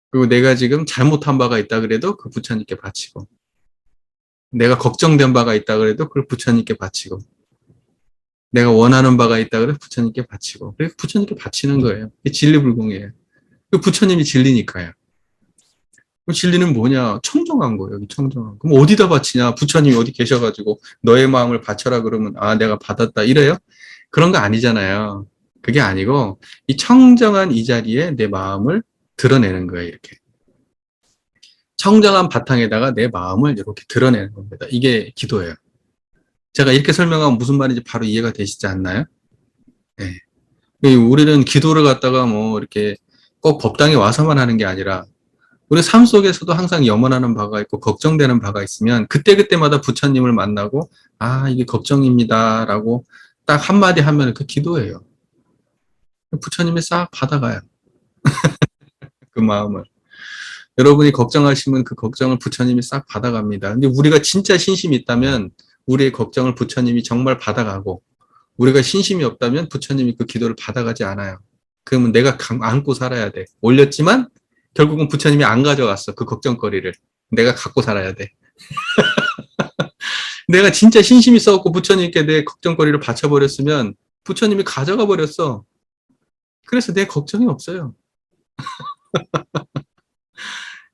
그리고 내가 지금 잘못한 바가 있다 그래도 그 부처님께 바치고, 내가 걱정된 바가 있다 그래도 그걸 부처님께 바치고, 내가 원하는 바가 있다 그래도 부처님께 바치고, 그래서 부처님께 바치는 거예요. 이게 진리불공이에요. 부처님이 진리니까요. 진리는 뭐냐? 청정한 거예요. 여기 청정한. 그럼 어디다 바치냐? 부처님이 어디 계셔가지고 너의 마음을 바쳐라 그러면 아 내가 받았다 이래요? 그런 거 아니잖아요. 그게 아니고 이 청정한 이 자리에 내 마음을 드러내는 거예요. 이렇게 청정한 바탕에다가 내 마음을 이렇게 드러내는 겁니다. 이게 기도예요. 제가 이렇게 설명하면 무슨 말인지 바로 이해가 되시지 않나요? 네. 우리는 기도를 갖다가 뭐 이렇게 꼭 법당에 와서만 하는 게 아니라 우리 삶 속에서도 항상 염원하는 바가 있고 걱정되는 바가 있으면 그때그때마다 부처님을 만나고 아 이게 걱정입니다 라고 딱 한마디 하면 그 기도예요. 부처님이 싹 받아가요. 그 마음을. 여러분이 걱정하시면 그 걱정을 부처님이 싹 받아갑니다. 근데 우리가 진짜 신심이 있다면 우리의 걱정을 부처님이 정말 받아가고 우리가 신심이 없다면 부처님이 그 기도를 받아가지 않아요. 그러면 내가 안고 살아야 돼. 올렸지만 결국은 부처님이 안 가져갔어. 그 걱정거리를. 내가 갖고 살아야 돼. 내가 진짜 신심이 있어갖고 부처님께 내 걱정거리를 바쳐버렸으면 부처님이 가져가 버렸어. 그래서 내 걱정이 없어요.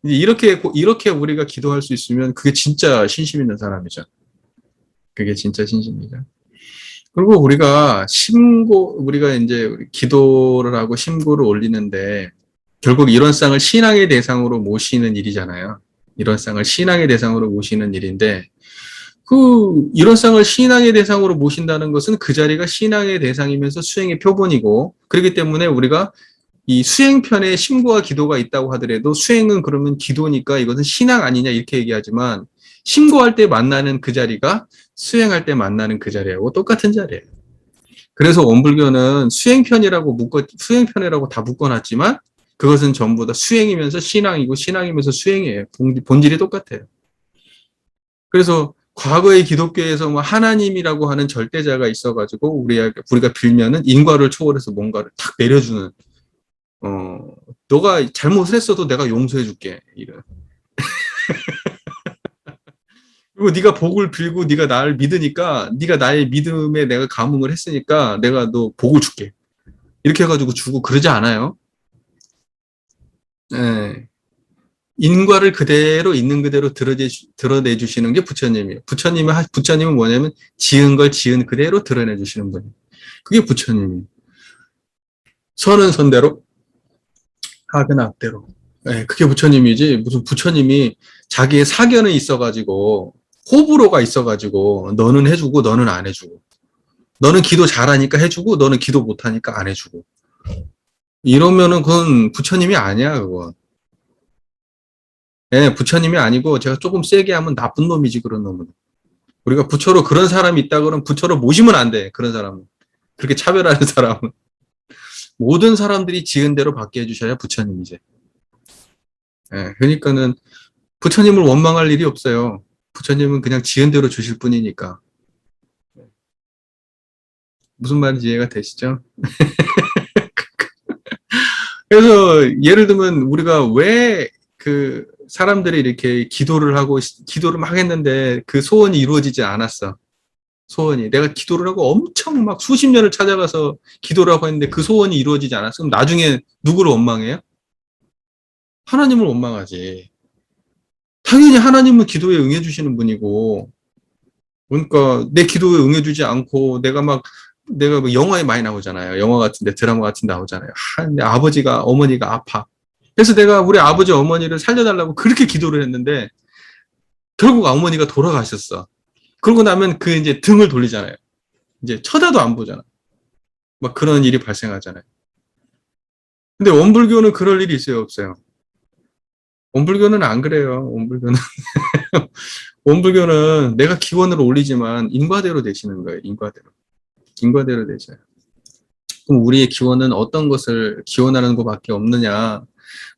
이렇게 우리가 기도할 수 있으면 그게 진짜 신심 있는 사람이죠. 그게 진짜 신심이죠. 그리고 우리가 이제 기도를 하고 심고를 올리는데 결국 일원상을 신앙의 대상으로 모시는 일이잖아요. 일원상을 신앙의 대상으로 모시는 일인데 그 일원상을 신앙의 대상으로 모신다는 것은 그 자리가 신앙의 대상이면서 수행의 표본이고 그렇기 때문에 우리가 이 수행편에 심고와 기도가 있다고 하더라도 수행은 그러면 기도니까 이것은 신앙 아니냐 이렇게 얘기하지만 심고할 때 만나는 그 자리가 수행할 때 만나는 그 자리하고 똑같은 자리예요. 그래서 원불교는 수행편이라고 다 묶어놨지만 그것은 전부 다 수행이면서 신앙이고 신앙이면서 수행이에요. 본질이 똑같아요. 그래서 과거의 기독교에서 뭐 하나님이라고 하는 절대자가 있어가지고 우리가 빌면은 인과를 초월해서 뭔가를 탁 내려주는 너가 잘못을 했어도 내가 용서해줄게 이런. 그리고 네가 복을 빌고 네가 나를 믿으니까 네가 나의 믿음에 내가 감흥을 했으니까 내가 너 복을 줄게 이렇게 해가지고 주고 그러지 않아요. 네. 인과를 그대로 있는 그대로 드러내 주시는 게 부처님이에요. 부처님은 뭐냐면 지은 걸 지은 그대로 드러내 주시는 분이에요. 그게 부처님이에요. 선은 선대로, 악은 악대로. 네, 그게 부처님이지 무슨 부처님이 자기의 사견은 있어가지고 호불호가 있어가지고 너는 해주고 너는 안 해주고 너는 기도 잘하니까 해주고 너는 기도 못하니까 안 해주고 이러면은 그건 부처님이 아니야 그건. 네, 부처님이 아니고 제가 조금 세게 하면 나쁜 놈이지 그런 놈은. 우리가 부처로 그런 사람이 있다 그러면 부처로 모시면 안 돼. 그런 사람은. 그렇게 차별하는 사람은. 모든 사람들이 지은 대로 받게 해주셔야 부처님이지. 네, 그러니까는 부처님을 원망할 일이 없어요. 부처님은 그냥 지은 대로 주실 뿐이니까. 무슨 말인지 이해가 되시죠? 그래서 예를 들면 우리가 왜 그 사람들이 이렇게 기도를 막 했는데 그 소원이 이루어지지 않았어. 소원이. 내가 기도를 하고 엄청 막 수십 년을 찾아가서 기도를 하고 했는데 그 소원이 이루어지지 않았어. 그럼 나중에 누구를 원망해요? 하나님을 원망하지. 당연히 하나님은 기도에 응해주시는 분이고, 그러니까 내 기도에 응해주지 않고 내가 뭐 영화에 많이 나오잖아요. 영화 같은데 드라마 같은데 나오잖아요. 내 아버지가 어머니가 아파. 그래서 내가 우리 아버지 어머니를 살려달라고 그렇게 기도를 했는데 결국 어머니가 돌아가셨어. 그러고 나면 그 이제 등을 돌리잖아요. 이제 쳐다도 안 보잖아. 막 그런 일이 발생하잖아요. 근데 원불교는 그럴 일이 있어요, 없어요? 원불교는 안 그래요. 원불교는 원불교는 내가 기원을 올리지만 인과대로 되시는 거예요. 인과대로 되셔요. 그럼 우리의 기원은 어떤 것을 기원하는 것밖에 없느냐?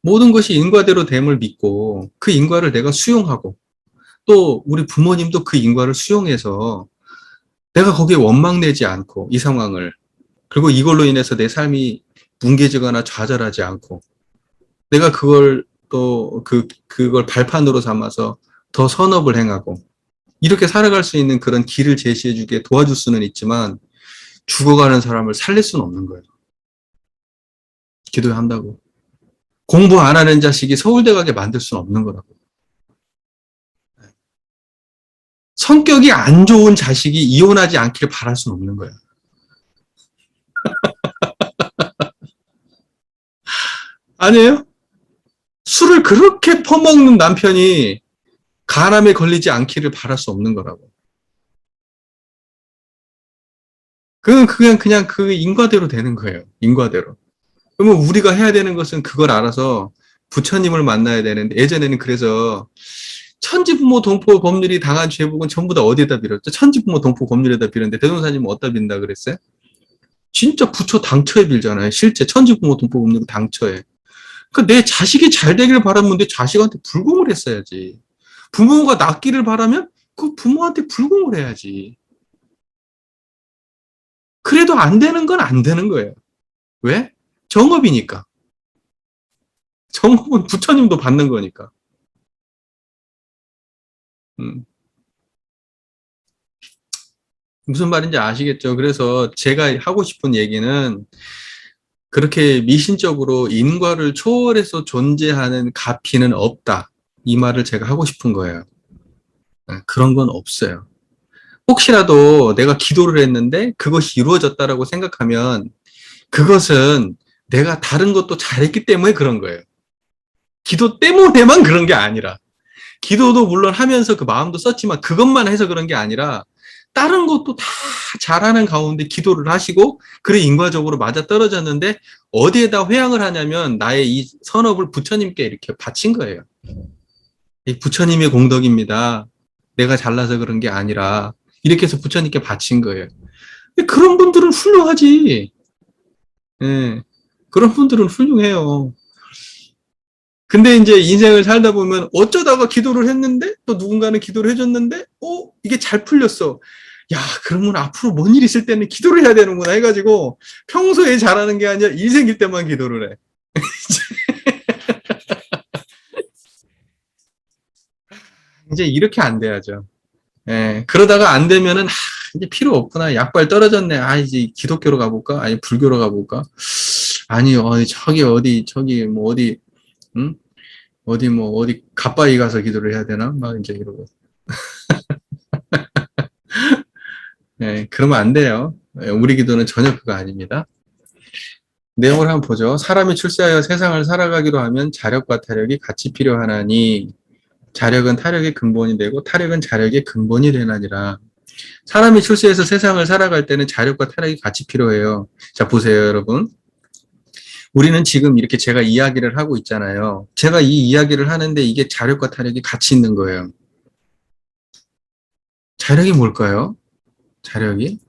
모든 것이 인과대로 됨을 믿고 그 인과를 내가 수용하고 또 우리 부모님도 그 인과를 수용해서 내가 거기에 원망내지 않고 이 상황을 그리고 이걸로 인해서 내 삶이 뭉개지거나 좌절하지 않고 내가 그걸 또 그걸 발판으로 삼아서 더 선업을 행하고 이렇게 살아갈 수 있는 그런 길을 제시해주게 도와줄 수는 있지만 죽어가는 사람을 살릴 수는 없는 거예요. 기도한다고. 공부 안 하는 자식이 서울대 가게 만들 수는 없는 거라고. 성격이 안 좋은 자식이 이혼하지 않기를 바랄 수는 없는 거예요. 아니에요? 술을 그렇게 퍼먹는 남편이 간암에 걸리지 않기를 바랄 수 없는 거라고. 그냥 그 인과대로 되는 거예요. 인과대로. 그러면 우리가 해야 되는 것은 그걸 알아서 부처님을 만나야 되는데 예전에는 그래서 천지부모 동포 법률이 당한 죄복은 전부 다 어디에다 빌었죠? 천지부모 동포 법률에다 빌었는데 대동사님은 어디다 빈다 그랬어요? 진짜 부처 당처에 빌잖아요. 실제 천지부모 동포 법률은 당처에. 그러니까 내 자식이 잘 되기를 바라면 내 자식한테 불공을 했어야지. 부모가 낫기를 바라면 그 부모한테 불공을 해야지. 그래도 안 되는 건 안 되는 거예요. 왜? 정업이니까. 정업은 부처님도 받는 거니까. 음. 무슨 말인지 아시겠죠? 그래서 제가 하고 싶은 얘기는 그렇게 미신적으로 인과를 초월해서 존재하는 가피는 없다. 이 말을 제가 하고 싶은 거예요. 그런 건 없어요. 혹시라도 내가 기도를 했는데 그것이 이루어졌다라고 생각하면 그것은 내가 다른 것도 잘했기 때문에 그런 거예요. 기도 때문에만 그런 게 아니라 기도도 물론 하면서 그 마음도 썼지만 그것만 해서 그런 게 아니라 다른 것도 다 잘하는 가운데 기도를 하시고 그래 인과적으로 맞아떨어졌는데 어디에다 회양을 하냐면 나의 이 선업을 부처님께 이렇게 바친 거예요. 이 부처님의 공덕입니다. 내가 잘나서 그런 게 아니라 이렇게 해서 부처님께 바친 거예요. 그런 분들은 훌륭하지. 예. 그런 분들은 훌륭해요. 근데 이제 인생을 살다 보면 어쩌다가 기도를 했는데 또 누군가는 기도를 해줬는데 이게 잘 풀렸어. 야, 그러면 앞으로 뭔 일 있을 때는 기도를 해야 되는구나 해가지고 평소에 잘하는 게 아니라 일 생길 때만 기도를 해. 이제 이렇게 안 돼야죠. 예, 그러다가 안 되면은 이제 필요 없구나. 약발 떨어졌네. 이제 기독교로 가볼까? 아니 불교로 가볼까? 아니 저기 뭐 어디 응? 어디 뭐 어디 가빠이 가서 기도를 해야 되나? 막 이제 이러고. 예, 그러면 안 돼요. 예, 우리 기도는 전혀 그거 아닙니다. 내용을 한번 보죠. 사람이 출세하여 세상을 살아가기로 하면 자력과 타력이 같이 필요하나니 자력은 타력의 근본이 되고 타력은 자력의 근본이 되나니라. 사람이 출세해서 세상을 살아갈 때는 자력과 타력이 같이 필요해요. 자, 보세요, 여러분. 우리는 지금 이렇게 제가 이야기를 하고 있잖아요. 제가 이 이야기를 하는데 이게 자력과 타력이 같이 있는 거예요. 자력이 뭘까요? 자력이?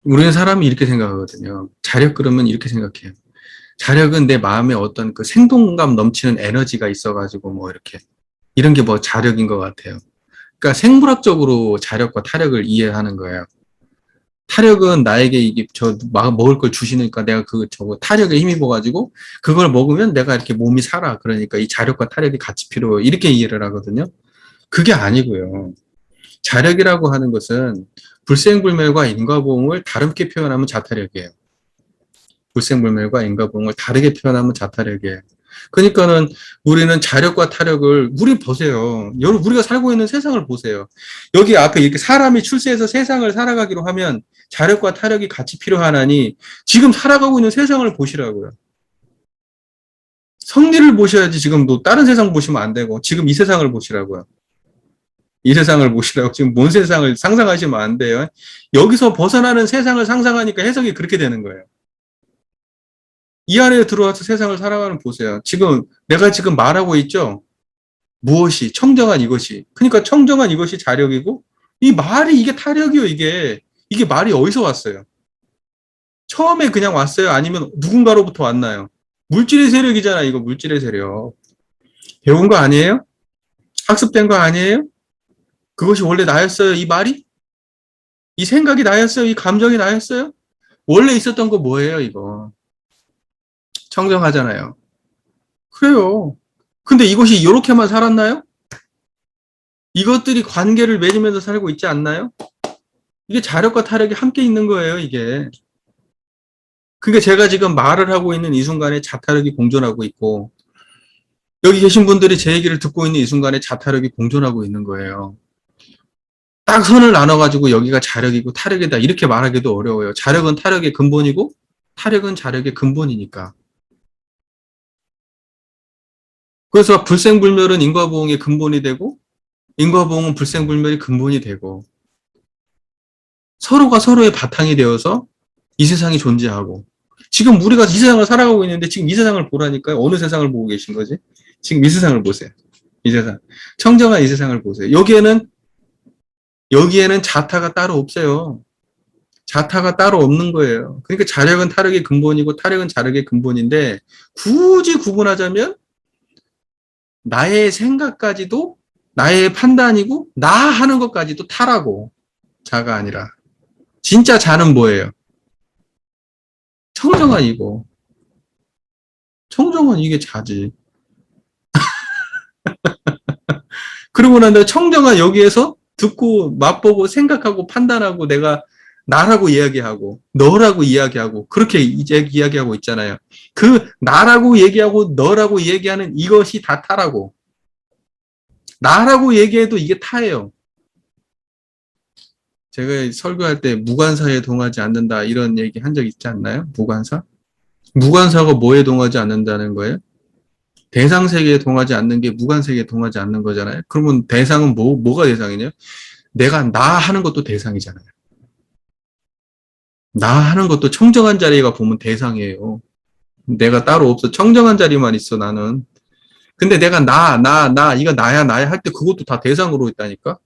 우리는 사람이 이렇게 생각하거든요. 자력 그러면 이렇게 생각해요. 자력은 내 마음에 어떤 그 생동감 넘치는 에너지가 있어가지고 뭐 이렇게 이런 게 뭐 자력인 것 같아요. 그러니까 생물학적으로 자력과 타력을 이해하는 거예요. 타력은 나에게 이게 먹을 걸 주시니까 내가 저거 타력에 힘입어가지고 그걸 먹으면 내가 이렇게 몸이 살아. 그러니까 이 자력과 타력이 같이 필요해. 이렇게 이해를 하거든요. 그게 아니고요. 자력이라고 하는 것은 불생불멸과 인과보응을 다르게 표현하면 자타력이에요. 불생불멸과 인과보응을 다르게 표현하면 자타력이에요. 그러니까는 우리는 자력과 타력을, 우리 보세요. 여러분, 우리가 살고 있는 세상을 보세요. 여기 앞에 이렇게 사람이 출세해서 세상을 살아가기로 하면 자력과 타력이 같이 필요하나니 지금 살아가고 있는 세상을 보시라고요. 성리를 보셔야지 지금 또 다른 세상 보시면 안 되고 지금 이 세상을 보시라고요. 이 세상을 보시라고. 지금 뭔 세상을 상상하시면 안 돼요. 여기서 벗어나는 세상을 상상하니까 해석이 그렇게 되는 거예요. 이 안에 들어와서 세상을 살아가는 보세요. 지금 내가 지금 말하고 있죠. 무엇이 청정한 이것이. 그러니까 청정한 이것이 자력이고 이 말이 이게 타력이요. 이게 말이 어디서 왔어요? 처음에 그냥 왔어요? 아니면 누군가로부터 왔나요? 물질의 세력이잖아. 이거 물질의 세력. 배운 거 아니에요? 학습된 거 아니에요? 그것이 원래 나였어요. 이 말이? 이 생각이 나였어요. 이 감정이 나였어요? 원래 있었던 거 뭐예요? 이거. 청정하잖아요. 그래요. 근데 이것이 이렇게만 살았나요? 이것들이 관계를 맺으면서 살고 있지 않나요? 이게 자력과 타력이 함께 있는 거예요, 이게. 그게 제가 지금 말을 하고 있는 이 순간에 자타력이 공존하고 있고, 여기 계신 분들이 제 얘기를 듣고 있는 이 순간에 자타력이 공존하고 있는 거예요. 딱 선을 나눠가지고 여기가 자력이고 타력이다. 이렇게 말하기도 어려워요. 자력은 타력의 근본이고, 타력은 자력의 근본이니까. 그래서 불생불멸은 인과보응의 근본이 되고, 인과보응은 불생불멸이 근본이 되고, 서로가 서로의 바탕이 되어서 이 세상이 존재하고, 지금 우리가 이 세상을 살아가고 있는데 지금 이 세상을 보라니까요. 어느 세상을 보고 계신 거지? 지금 이 세상을 보세요. 이 세상. 청정한 이 세상을 보세요. 여기에는 자타가 따로 없어요. 자타가 따로 없는 거예요. 그러니까 자력은 타력의 근본이고 타력은 자력의 근본인데 굳이 구분하자면 나의 생각까지도 나의 판단이고 나 하는 것까지도 타라고. 자가 아니라. 진짜 자는 뭐예요? 청정한 이고. 청정한 이게 자지. 그러고 난 다음에 청정한 여기에서 듣고 맛보고 생각하고 판단하고 내가 나라고 이야기하고 너라고 이야기하고 그렇게 이야기하고 있잖아요. 그 나라고 얘기하고 너라고 얘기하는 이것이 다 타라고. 나라고 얘기해도 이게 타예요. 제가 설교할 때 무관사에 동하지 않는다 이런 얘기 한 적 있지 않나요? 무관사? 무관사가 뭐에 동하지 않는다는 거예요? 대상 세계에 동하지 않는 게 무관 세계에 동하지 않는 거잖아요. 그러면 대상은 뭐가 대상이냐? 내가 나 하는 것도 대상이잖아요. 나 하는 것도 청정한 자리가 보면 대상이에요. 내가 따로 없어. 청정한 자리만 있어, 나는. 근데 내가 이거 나야 할 때 그것도 다 대상으로 있다니까?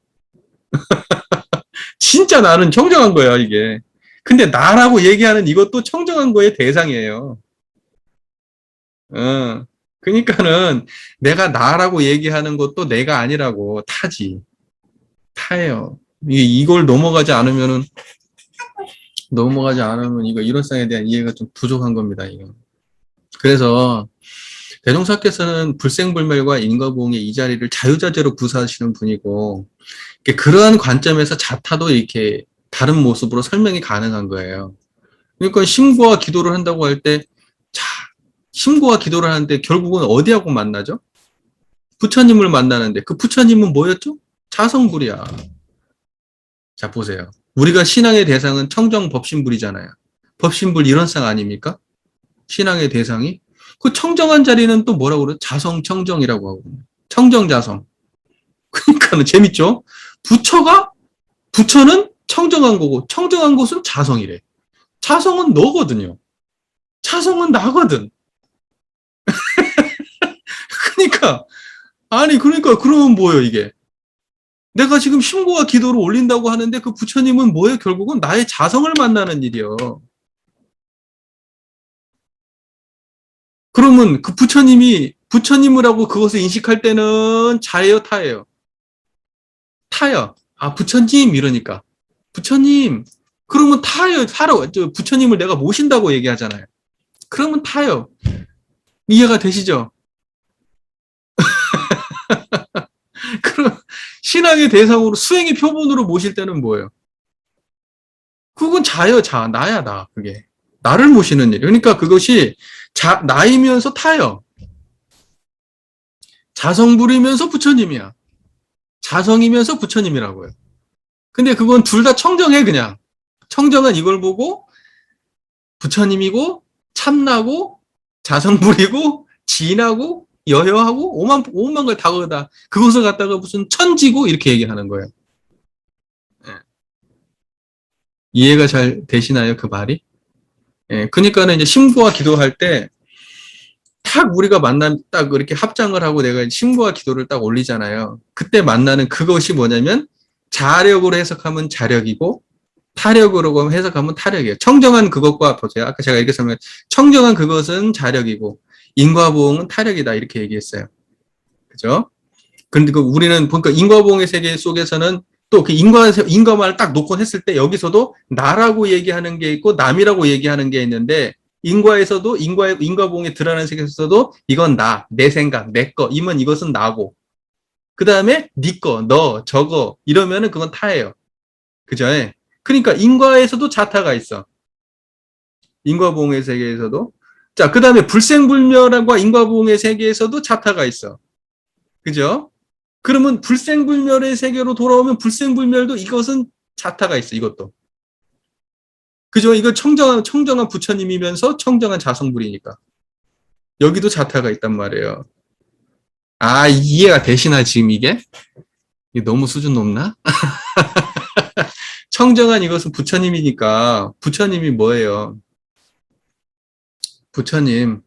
진짜 나는 청정한 거야, 이게. 근데 나라고 얘기하는 이것도 청정한 거의 대상이에요. 그러니까는 내가 나라고 얘기하는 것도 내가 아니라고 타지. 타예요. 이걸 넘어가지 않으면 이거 일원상에 대한 이해가 좀 부족한 겁니다, 이거. 그래서 대종사께서는 불생불멸과 인과보응의 이 자리를 자유자재로 구사하시는 분이고 그러한 관점에서 자타도 이렇게 다른 모습으로 설명이 가능한 거예요. 그러니까 심고와 기도를 한다고 할 때 심고와 기도를 하는데 결국은 어디하고 만나죠? 부처님을 만나는데 그 부처님은 뭐였죠? 자성불이야. 자, 보세요. 우리가 신앙의 대상은 청정 법신불이잖아요. 법신불 일원상 아닙니까? 신앙의 대상이. 그 청정한 자리는 또 뭐라고 그래요? 자성청정이라고 하거든요. 청정자성. 그러니까는 재밌죠? 부처는 청정한 거고 청정한 것은 자성이래. 자성은 너거든요. 자성은 나거든. 그러니까 그러면 뭐예요, 이게? 내가 지금 심고와 기도를 올린다고 하는데 그 부처님은 뭐예요? 결국은 나의 자성을 만나는 일이요. 그러면 그 부처님을 하고 그것을 인식할 때는 자예요, 타예요? 타요. 아, 부처님 이러니까. 부처님. 그러면 타요. 부처님을 내가 모신다고 얘기하잖아요. 그러면 타요. 이해가 되시죠? 그럼 신앙의 대상으로 수행의 표본으로 모실 때는 뭐예요? 그건 자요, 자. 나야, 나. 그게. 나를 모시는 일. 그러니까 그것이 나이면서 타요. 자성불이면서 부처님이야. 자성이면서 부처님이라고요. 근데 그건 둘 다 청정해, 그냥. 청정은 이걸 보고 부처님이고 참나고 자성불이고 진하고 여여하고 오만 걸 다 거기다 그것을 갖다가 무슨 천지고 이렇게 얘기하는 거예요. 예. 이해가 잘 되시나요, 그 말이? 예. 그러니까는 이제 심구와 기도할 때 딱 우리가 만나면 딱 이렇게 합장을 하고 내가 심구와 기도를 딱 올리잖아요. 그때 만나는 그것이 뭐냐면 자력으로 해석하면 자력이고 타력으로 해석하면 타력이에요. 청정한 그것과 보세요. 아까 제가 이렇게 설명했 청정한 그것은 자력이고 인과보응은 타력이다 이렇게 얘기했어요. 그죠? 그런데 우리는 보니까 인과보응의 세계 속에서는 또 그 인과만을 딱 놓고 했을 때 여기서도 나라고 얘기하는 게 있고 남이라고 얘기하는 게 있는데 인과에서도 인과보응에 드러나는 세계에서도 이건 나, 내 생각, 내 거, 이것은 나고 그 다음에 네 거, 너, 저거 이러면은 그건 타예요. 그죠? 그러니까 인과에서도 자타가 있어. 인과보응의 세계에서도. 자, 그 다음에 불생불멸과 인과보응의 세계에서도 자타가 있어. 그죠? 그러면 불생불멸의 세계로 돌아오면 불생불멸도 이것은 자타가 있어. 이것도. 그죠? 이거 청정한 부처님이면서 청정한 자성불이니까. 여기도 자타가 있단 말이에요. 아, 이해가 되시나, 지금 이게? 이게 너무 수준 높나? 청정한 이것은 부처님이니까, 부처님이 뭐예요? 부처님.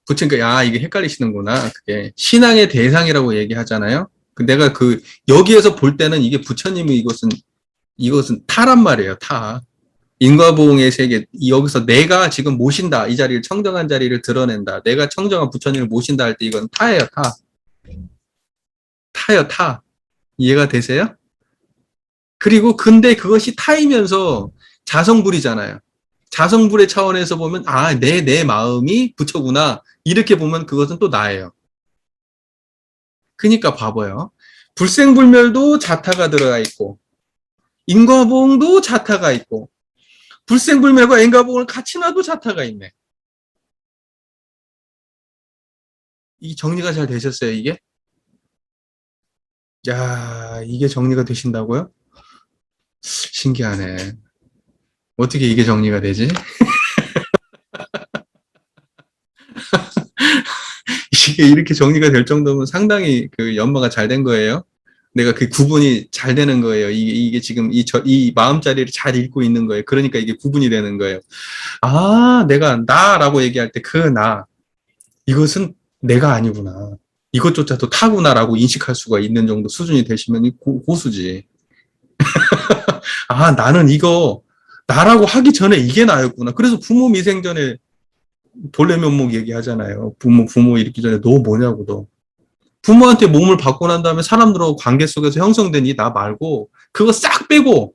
그러니까, 이게 헷갈리시는구나. 그게. 신앙의 대상이라고 얘기하잖아요? 내가 여기에서 볼 때는 이게 부처님의 이것은 타란 말이에요, 타. 인과보응의 세계, 여기서 내가 지금 모신다. 이 자리를, 청정한 자리를 드러낸다. 내가 청정한 부처님을 모신다 할 때 이건 타예요, 타. 타요, 타. 이해가 되세요? 그리고 근데 그것이 타이면서 자성불이잖아요. 자성불의 차원에서 보면, 내 마음이 부처구나. 이렇게 보면 그것은 또 나예요. 그러니까 봐봐요. 불생불멸도 자타가 들어가 있고, 인과보응도 자타가 있고, 불생불멸과 인과보응을 같이 놔도 자타가 있네. 이 정리가 잘 되셨어요, 이게? 야, 이게 정리가 되신다고요? 신기하네. 어떻게 이게 정리가 되지? 이게 이렇게 정리가 될 정도면 상당히 그 연마가 잘 된 거예요. 내가 그 구분이 잘 되는 거예요. 이게 지금 이 마음자리를 잘 읽고 있는 거예요. 그러니까 이게 구분이 되는 거예요. 내가 나라고 얘기할 때 그 나, 이것은 내가 아니구나. 이것조차도 타구나라고 인식할 수가 있는 정도 수준이 되시면 고수지. 나는 이거 나라고 하기 전에 이게 나였구나. 그래서 부모 미생전에 본래 면목 얘기하잖아요. 부모 일으키기 전에 너 뭐냐고 너. 부모한테 몸을 받고 난 다음에 사람들하고 관계 속에서 형성된 이 나 말고 그거 싹 빼고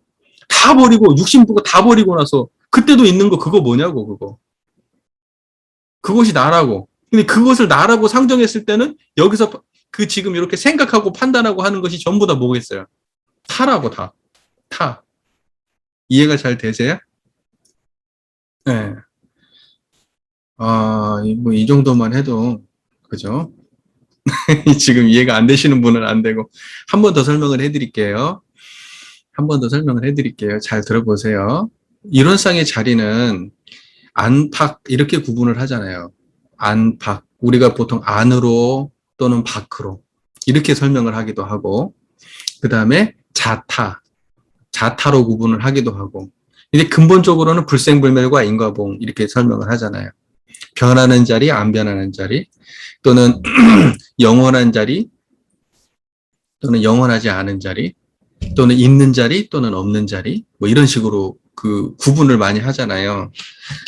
다 버리고 육신 부고 다 버리고 나서 그때도 있는 거 그거 뭐냐고 그거. 그것이 나라고. 근데 그것을 나라고 상정했을 때는 여기서 지금 이렇게 생각하고 판단하고 하는 것이 전부 다 뭐겠어요? 타라고 다. 타. 이해가 잘 되세요? 네. 뭐 이 정도만 해도 그죠? 지금 이해가 안 되시는 분은 안 되고 한 번 더 설명을 해드릴게요. 한 번 더 설명을 해드릴게요. 잘 들어보세요. 이론상의 자리는 안팎 이렇게 구분을 하잖아요. 안팎 우리가 보통 안으로 또는 밖으로 이렇게 설명을 하기도 하고 그 다음에 자타로 구분을 하기도 하고 이제 근본적으로는 불생불멸과 인과보응 이렇게 설명을 하잖아요. 변하는 자리, 안 변하는 자리 또는 영원한 자리 또는 영원하지 않은 자리 또는 있는 자리 또는 없는 자리 뭐 이런 식으로 그 구분을 많이 하잖아요.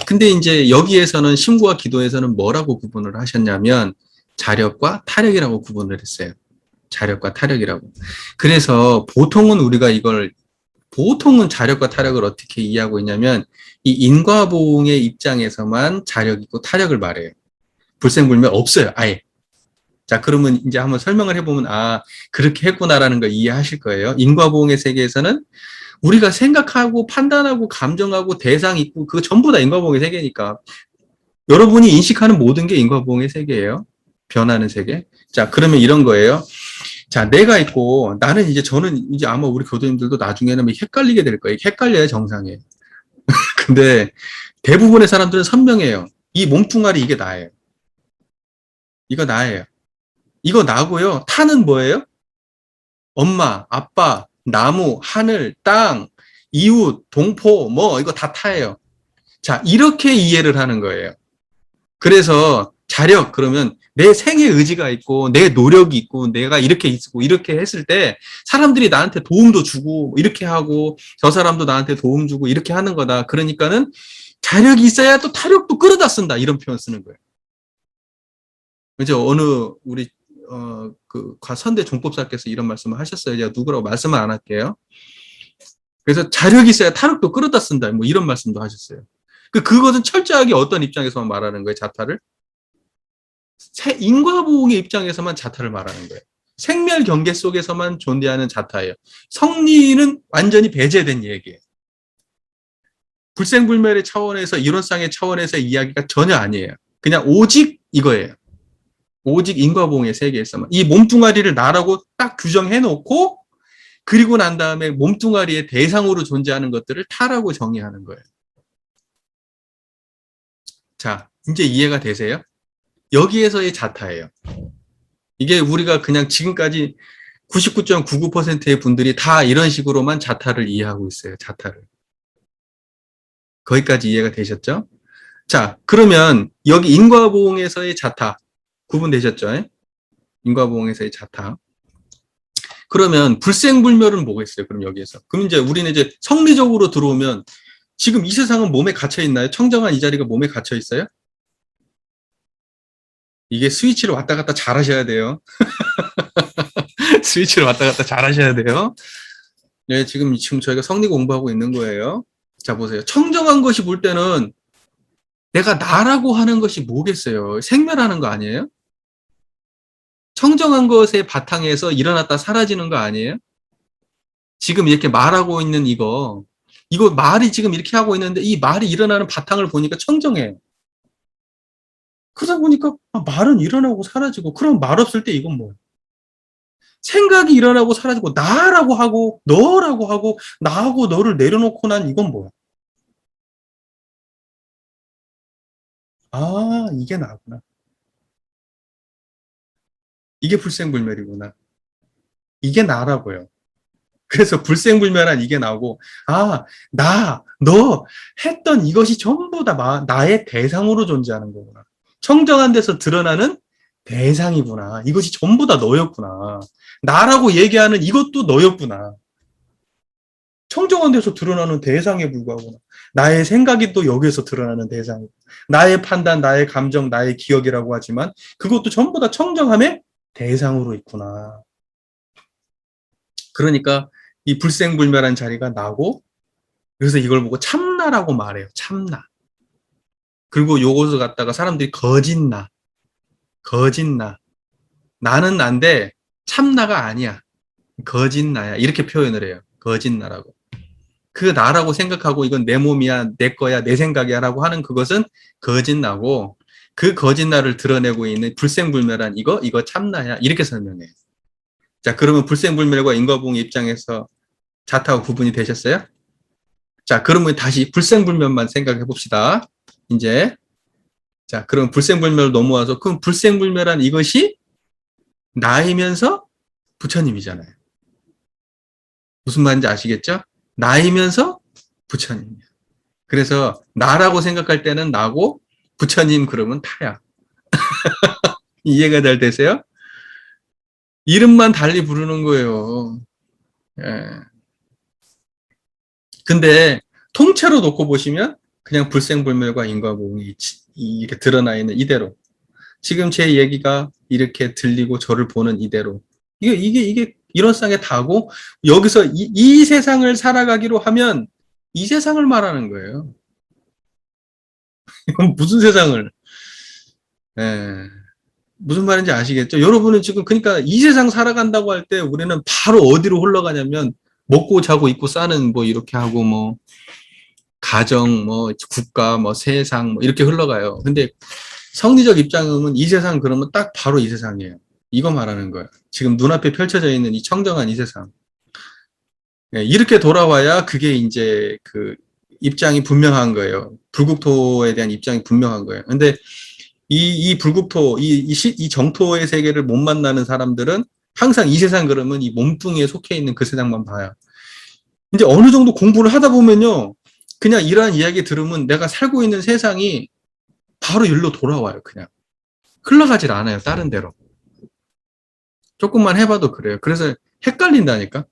근데 이제 여기에서는 심구와 기도에서는 뭐라고 구분을 하셨냐면 자력과 타력이라고 구분을 했어요. 자력과 타력이라고. 그래서 보통은 자력과 타력을 어떻게 이해하고 있냐면 이 인과보응의 입장에서만 자력 있고 타력을 말해요. 불생불멸 없어요. 아예. 자, 그러면 이제 한번 설명을 해보면 그렇게 했구나라는 걸 이해하실 거예요. 인과보응의 세계에서는 우리가 생각하고 판단하고 감정하고 대상 있고 그거 전부 다 인과보응의 세계니까 여러분이 인식하는 모든 게 인과보응의 세계예요. 변하는 세계. 자, 그러면 이런 거예요. 자, 내가 있고, 저는 이제 아마 우리 교도님들도 나중에는 헷갈리게 될 거예요. 헷갈려야 정상이에요. 근데 대부분의 사람들은 선명해요. 이 몸뚱아리 이게 나예요. 이거 나예요. 이거 나고요. 타는 뭐예요? 엄마, 아빠, 나무, 하늘, 땅, 이웃, 동포, 뭐, 이거 다 타예요. 자, 이렇게 이해를 하는 거예요. 그래서 자력, 그러면 내 생의 의지가 있고, 내 노력이 있고, 내가 이렇게 있고, 이렇게 했을 때, 사람들이 나한테 도움도 주고, 이렇게 하고, 저 사람도 나한테 도움 주고, 이렇게 하는 거다. 그러니까는 자력이 있어야 또 타력도 끌어다 쓴다. 이런 표현 쓰는 거예요. 이제 우리, 선대 종법사께서 이런 말씀을 하셨어요. 제가 누구라고 말씀을 안 할게요. 그래서 자력이 있어야 타력도 끌어다 쓴다. 뭐 이런 말씀도 하셨어요. 그것은 철저하게 어떤 입장에서만 말하는 거예요, 자타를? 인과보응의 입장에서만 자타를 말하는 거예요. 생멸 경계 속에서만 존재하는 자타예요. 성리는 완전히 배제된 얘기예요. 불생불멸의 차원에서, 이론상의 차원에서의 이야기가 전혀 아니에요. 그냥 오직 이거예요. 오직 인과보응의 세계에서만. 이 몸뚱아리를 나라고 딱 규정해놓고, 그리고 난 다음에 몸뚱아리의 대상으로 존재하는 것들을 타라고 정의하는 거예요. 자, 이제 이해가 되세요? 여기에서의 자타예요. 이게 우리가 그냥 지금까지 99.99%의 분들이 다 이런 식으로만 자타를 이해하고 있어요. 자타를. 거기까지 이해가 되셨죠? 자, 그러면 여기 인과보응에서의 자타 구분되셨죠? 인과보응에서의 자타. 그러면 불생불멸은 뭐겠어요? 그럼 여기에서. 그럼 이제 우리는 이제 성리적으로 들어오면 지금 이 세상은 몸에 갇혀 있나요? 청정한 이 자리가 몸에 갇혀 있어요? 이게 스위치를 왔다 갔다 잘 하셔야 돼요. 스위치를 왔다 갔다 잘 하셔야 돼요. 네, 지금 저희가 성리 공부하고 있는 거예요. 자, 보세요. 청정한 것이 볼 때는 내가 나라고 하는 것이 뭐겠어요? 생멸하는 거 아니에요? 청정한 것의 바탕에서 일어났다 사라지는 거 아니에요? 지금 이렇게 말하고 있는 이거 말이 지금 이렇게 하고 있는데 이 말이 일어나는 바탕을 보니까 청정해요. 그러다 보니까 말은 일어나고 사라지고, 그럼 말 없을 때 이건 뭐예요? 생각이 일어나고 사라지고, 나라고 하고 너라고 하고 나하고 너를 내려놓고 난 이건 뭐야? 아, 이게 나구나. 이게 불생불멸이구나. 이게 나라고요. 그래서 불생불멸한 이게 나오고, 너 했던 이것이 전부 다 나의 대상으로 존재하는 거구나. 청정한 데서 드러나는 대상이구나. 이것이 전부 다 너였구나. 나라고 얘기하는 이것도 너였구나. 청정한 데서 드러나는 대상에 불과하구나. 나의 생각이 또 여기에서 드러나는 대상이고, 나의 판단, 나의 감정, 나의 기억이라고 하지만 그것도 전부 다 청정함의 대상으로 있구나. 그러니까 이 불생불멸한 자리가 나고, 그래서 이걸 보고 참나라고 말해요. 참나. 그리고 요것을 갖다가 사람들이 거짓나. 나는 난데 참나가 아니야. 거짓나야. 이렇게 표현을 해요. 거짓나라고. 그 나라고 생각하고 이건 내 몸이야, 내 거야, 내 생각이야 라고 하는 그것은 거짓나고, 그 거짓나를 드러내고 있는 불생불멸한 이거 참나야. 이렇게 설명해요. 자, 그러면 불생불멸과 인과보응의 입장에서 자타와 구분이 되셨어요? 자, 그러면 다시 불생불멸만 생각해 봅시다. 이제. 자, 그럼 불생불멸 넘어와서, 그럼 불생불멸한 이것이 나이면서 부처님이잖아요. 무슨 말인지 아시겠죠? 나이면서 부처님이야. 그래서 나라고 생각할 때는 나고, 부처님 그러면 타야. 이해가 잘 되세요? 이름만 달리 부르는 거예요. 예. 근데 통째로 놓고 보시면 그냥 불생불멸과 인과보응이 이렇게 드러나 있는 이대로, 지금 제 얘기가 이렇게 들리고 저를 보는 이대로, 이게 이론상의 다고, 여기서 이 세상을 살아가기로 하면 이 세상을 말하는 거예요. 이건 무슨 세상을? 예. 무슨 말인지 아시겠죠? 여러분은 지금 그러니까 이 세상 살아간다고 할 때 우리는 바로 어디로 흘러가냐면, 먹고 자고 입고 사는 뭐 이렇게 하고 가정 국가 세상 이렇게 흘러가요. 근데 성리적 입장은 이 세상 그러면 딱 바로 이 세상이에요. 이거 말하는 거예요. 지금 눈앞에 펼쳐져 있는 이 청정한 이 세상. 예, 이렇게 돌아와야 그게 이제 그 입장이 분명한 거예요. 불국토에 대한 입장이 분명한 거예요. 근데 이 불국토, 이 정토의 세계를 못 만나는 사람들은 항상 이 세상 그러면 이 몸뚱이에 속해 있는 그 세상만 봐요. 이제 어느 정도 공부를 하다 보면요. 그냥 이러한 이야기 들으면 내가 살고 있는 세상이 바로 일로 돌아와요, 그냥. 흘러가질 않아요, 다른 데로. 조금만 해봐도 그래요. 그래서 헷갈린다니까?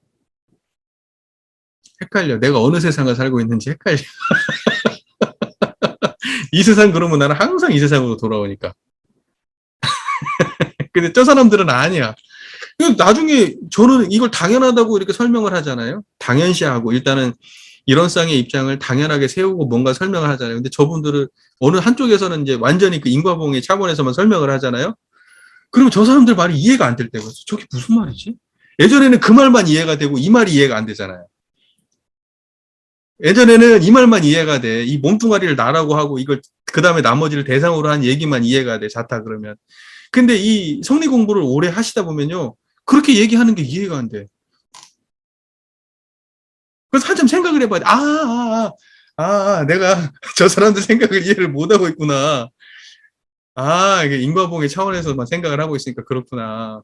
헷갈려. 내가 어느 세상을 살고 있는지 헷갈려. 이 세상 그러면 나는 항상 이 세상으로 돌아오니까. 근데 저 사람들은 아니야. 나중에 저는 이걸 당연하다고 이렇게 설명을 하잖아요. 당연시하고 일단은 이런 쌍의 입장을 당연하게 세우고 뭔가 설명을 하잖아요. 근데 저분들은 어느 한쪽에서는 이제 완전히 그 인과봉의 차원에서만 설명을 하잖아요. 그러면 저 사람들 말이 이해가 안 될 때가 있어요. 저게 무슨 말이지? 예전에는 그 말만 이해가 되고 이 말이 이해가 안 되잖아요. 예전에는 이 말만 이해가 돼. 이 몸뚱아리를 나라고 하고 이걸 그 다음에 나머지를 대상으로 한 얘기만 이해가 돼. 자타 그러면. 근데 이 성리 공부를 오래 하시다 보면요. 그렇게 얘기하는 게 이해가 안 돼. 그래서 한참 생각을 해봐야 돼. 내가 저 사람들 생각을 이해를 못하고 있구나. 이게 인과봉의 차원에서만 생각을 하고 있으니까 그렇구나.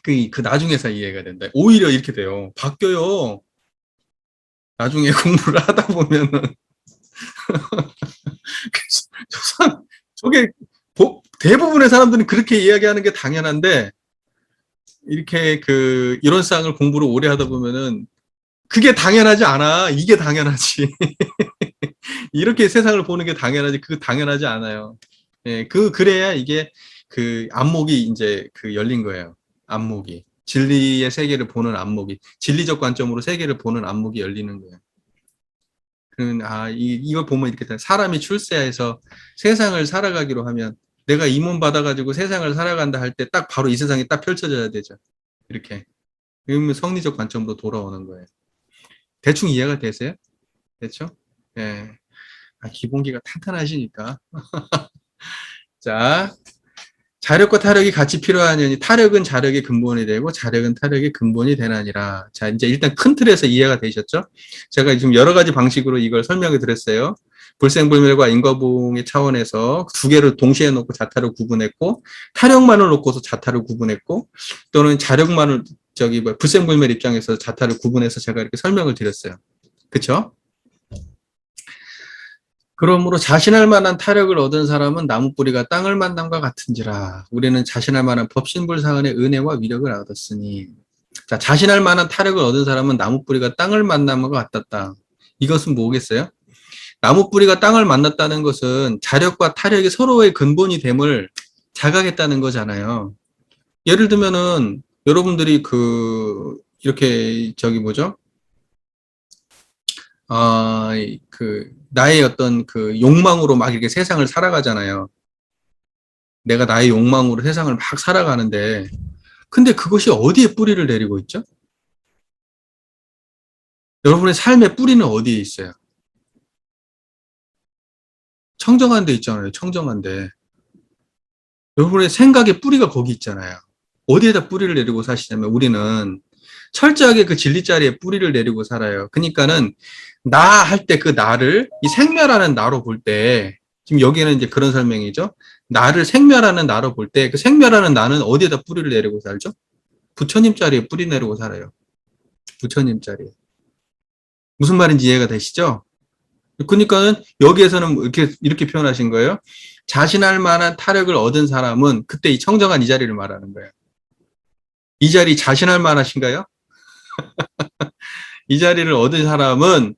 그 나중에서 이해가 된다. 오히려 이렇게 돼요. 바뀌어요. 나중에 공부를 하다 보면은. 저게, 대부분의 사람들은 그렇게 이야기하는 게 당연한데, 이렇게 이런 쌍을 공부를 오래 하다 보면은, 그게 당연하지 않아. 이게 당연하지. 이렇게 세상을 보는 게 당연하지. 그거 당연하지 않아요. 예, 그래야 이게 안목이 이제 열린 거예요. 안목이. 진리의 세계를 보는 안목이. 진리적 관점으로 세계를 보는 안목이 열리는 거예요. 이걸 보면 이렇게 돼. 사람이 출세해서 세상을 살아가기로 하면 내가 이 몸 받아가지고 세상을 살아간다 할 때 딱 바로 이 세상이 딱 펼쳐져야 되죠. 이렇게. 그러면 성리적 관점으로 돌아오는 거예요. 대충 이해가 되세요? 됐죠? 예. 기본기가 탄탄하시니까. 자, 자력과 타력이 같이 필요하냐니 타력은 자력의 근본이 되고 자력은 타력의 근본이 되나니라. 자, 이제 일단 큰 틀에서 이해가 되셨죠? 제가 지금 여러 가지 방식으로 이걸 설명해 드렸어요. 불생불멸과 인과봉의 차원에서 두 개를 동시에 놓고 자타를 구분했고 타력만을 놓고서 자타를 구분했고 또는 자력만을 불생불멸 입장에서 자타를 구분해서 제가 이렇게 설명을 드렸어요. 그쵸? 그러므로 자신할 만한 타력을 얻은 사람은 나무뿌리가 땅을 만남과 같은지라. 우리는 자신할 만한 법신불사은의 은혜와 위력을 얻었으니. 자, 자신할 만한 타력을 얻은 사람은 나무뿌리가 땅을 만남과 같았다. 이것은 뭐겠어요? 나무뿌리가 땅을 만났다는 것은 자력과 타력이 서로의 근본이 됨을 자각했다는 거잖아요. 예를 들면은 여러분들이 이렇게 뭐죠? 나의 어떤 욕망으로 막 이렇게 세상을 살아가잖아요. 내가 나의 욕망으로 세상을 막 살아가는데, 근데 그것이 어디에 뿌리를 내리고 있죠? 여러분의 삶의 뿌리는 어디에 있어요? 청정한 데 있잖아요. 청정한 데. 여러분의 생각의 뿌리가 거기 있잖아요. 어디에다 뿌리를 내리고 사시냐면 우리는 철저하게 그 진리 자리에 뿌리를 내리고 살아요. 그러니까는 나 할 때 그 나를 이 생멸하는 나로 볼 때 지금 여기는 이제 그런 설명이죠. 나를 생멸하는 나로 볼 때 그 생멸하는 나는 어디에다 뿌리를 내리고 살죠? 부처님 자리에 뿌리 내리고 살아요. 부처님 자리에. 무슨 말인지 이해가 되시죠? 그러니까는 여기에서는 이렇게 표현하신 거예요. 자신할 만한 타력을 얻은 사람은 그때 이 청정한 이 자리를 말하는 거예요. 이 자리 자신할 만하신가요? 이 자리를 얻은 사람은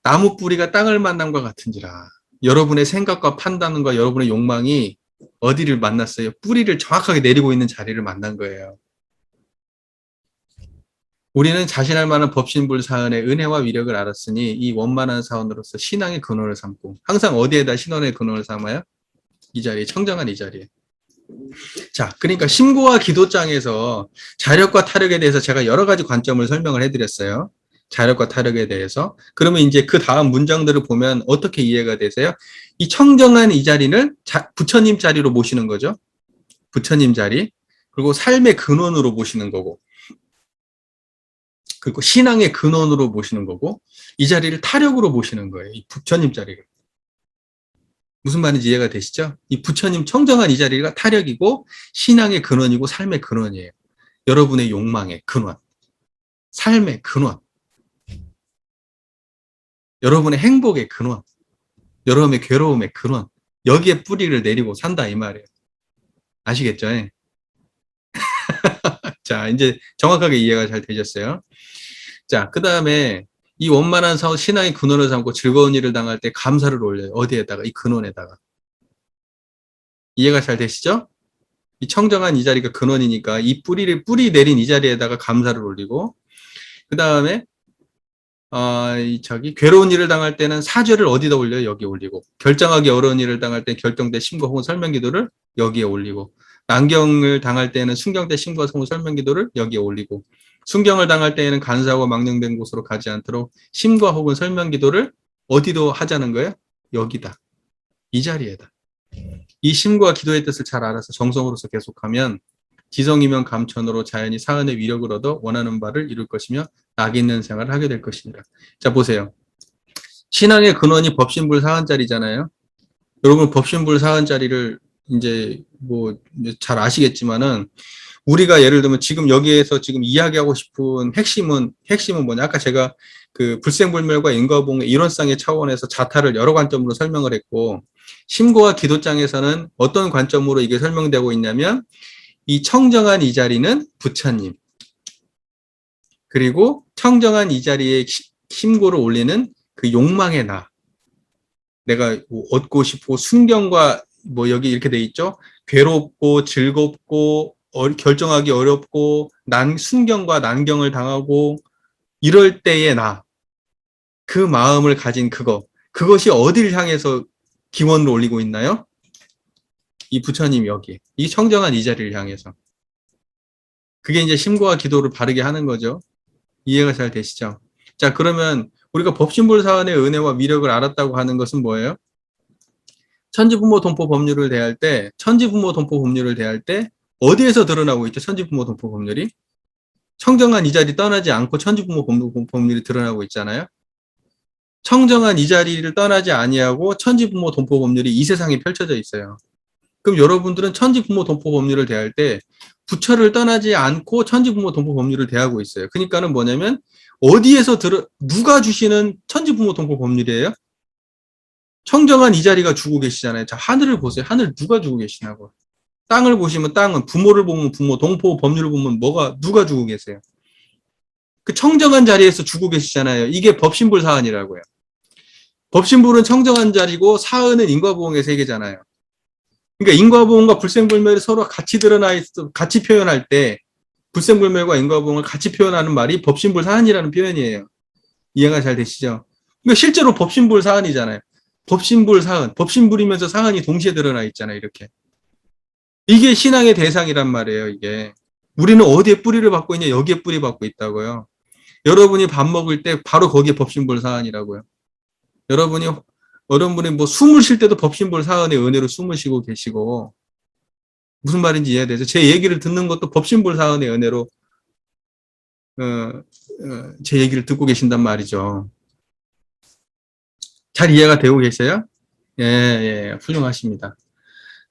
나무 뿌리가 땅을 만남과 같은지라. 여러분의 생각과 판단과 여러분의 욕망이 어디를 만났어요? 뿌리를 정확하게 내리고 있는 자리를 만난 거예요. 우리는 자신할 만한 법신불사은의 은혜와 위력을 알았으니 이 원만한 사원으로서 신앙의 근원을 삼고 항상 어디에다 신원의 근원을 삼아요? 이 자리에, 청정한 이 자리에. 자, 그러니까 심고와 기도장에서 자력과 타력에 대해서 제가 여러 가지 관점을 설명을 해드렸어요. 자력과 타력에 대해서. 그러면 이제 그 다음 문장들을 보면 어떻게 이해가 되세요? 이 청정한 이 자리를 부처님 자리로 모시는 거죠. 부처님 자리. 그리고 삶의 근원으로 모시는 거고. 그리고 신앙의 근원으로 모시는 거고. 이 자리를 타력으로 모시는 거예요. 이 부처님 자리를. 무슨 말인지 이해가 되시죠? 이 부처님 청정한 이 자리가 타력이고 신앙의 근원이고 삶의 근원이에요. 여러분의 욕망의 근원, 삶의 근원, 여러분의 행복의 근원, 여러분의 괴로움의 근원, 여기에 뿌리를 내리고 산다 이 말이에요. 아시겠죠? 자, 이제 정확하게 이해가 잘 되셨어요. 자, 그 다음에 이 원만한 사후 신앙의 근원을 삼고 즐거운 일을 당할 때 감사를 올려요. 어디에다가? 이 근원에다가. 이해가 잘 되시죠? 이 청정한 이 자리가 근원이니까 이 뿌리 내린 이 자리에다가 감사를 올리고, 그 다음에 괴로운 일을 당할 때는 사죄를 어디다 올려요? 여기에 올리고, 결정하기 어려운 일을 당할 때 결정대 심과 혹은 설명 기도를 여기에 올리고, 난경을 당할 때는 순경대 심과 혹은 설명 기도를 여기에 올리고, 순경을 당할 때에는 간사하고 망령된 곳으로 가지 않도록 심과 혹은 설명 기도를 어디도 하자는 거예요? 여기다. 이 자리에다. 이 심과 기도의 뜻을 잘 알아서 정성으로서 계속하면 지성이면 감천으로 자연히 사은의 위력을 얻어 원하는 바를 이룰 것이며 낙 있는 생활을 하게 될 것입니다. 자, 보세요. 신앙의 근원이 법신불 사은자리잖아요. 여러분 법신불 사은자리를 이제 뭐 잘 아시겠지만은 우리가 예를 들면 지금 여기에서 지금 이야기하고 싶은 핵심은 뭐냐? 아까 제가 그 불생불멸과 인과봉의 이론상의 차원에서 자타를 여러 관점으로 설명을 했고, 심고와 기도장에서는 어떤 관점으로 이게 설명되고 있냐면 이 청정한 이 자리는 부처님, 그리고 청정한 이 자리에 심고를 올리는 그 욕망의 나, 내가 뭐 얻고 싶고 순경과 뭐 여기 이렇게 돼 있죠. 괴롭고 즐겁고 결정하기 어렵고 순경과 난경을 당하고 이럴 때의 나, 그 마음을 가진 그것이 어디를 향해서 기원을 올리고 있나요? 이 부처님 여기, 이 청정한 이 자리를 향해서. 그게 이제 심고와 기도를 바르게 하는 거죠. 이해가 잘 되시죠? 자, 그러면 우리가 법신불사원의 은혜와 위력을 알았다고 하는 것은 뭐예요? 천지부모 동포 법률을 대할 때, 천지부모 동포 법률을 대할 때 어디에서 드러나고 있죠? 천지부모 동포 법률이? 청정한 이 자리 떠나지 않고 천지부모 법률이 드러나고 있잖아요. 청정한 이 자리를 떠나지 아니하고 천지부모 동포 법률이 이 세상에 펼쳐져 있어요. 그럼 여러분들은 천지부모 동포 법률을 대할 때 부처를 떠나지 않고 천지부모 동포 법률을 대하고 있어요. 그러니까는 뭐냐면 어디에서 누가 주시는 천지부모 동포 법률이에요? 청정한 이 자리가 주고 계시잖아요. 자, 하늘을 보세요. 하늘 누가 주고 계시냐고. 땅을 보시면 땅은, 부모를 보면 부모, 동포 법률을 보면 누가 주고 계세요? 그 청정한 자리에서 주고 계시잖아요. 이게 법신불 사안이라고요. 법신불은 청정한 자리고 사은은 인과보응의 세계잖아요. 그러니까 인과보응과 불생불멸이 서로 같이 드러나 있어, 같이 표현할 때 불생불멸과 인과보응을 같이 표현하는 말이 법신불 사안이라는 표현이에요. 이해가 잘 되시죠? 그러니까 실제로 법신불 사안이잖아요. 법신불 사은, 법신불이면서 사안이 동시에 드러나 있잖아요. 이렇게. 이게 신앙의 대상이란 말이에요. 이게. 우리는 어디에 뿌리를 받고 있냐? 여기에 뿌리 받고 있다고요. 여러분이 밥 먹을 때 바로 거기에 법신불 사안이라고요. 여러분이 뭐 숨을 쉴 때도 법신불 사안의 은혜로 숨을 쉬고 계시고, 무슨 말인지 이해되죠? 제 얘기를 듣는 것도 법신불 사안의 은혜로 제 얘기를 듣고 계신단 말이죠. 잘 이해가 되고 계세요? 예, 훌륭하십니다.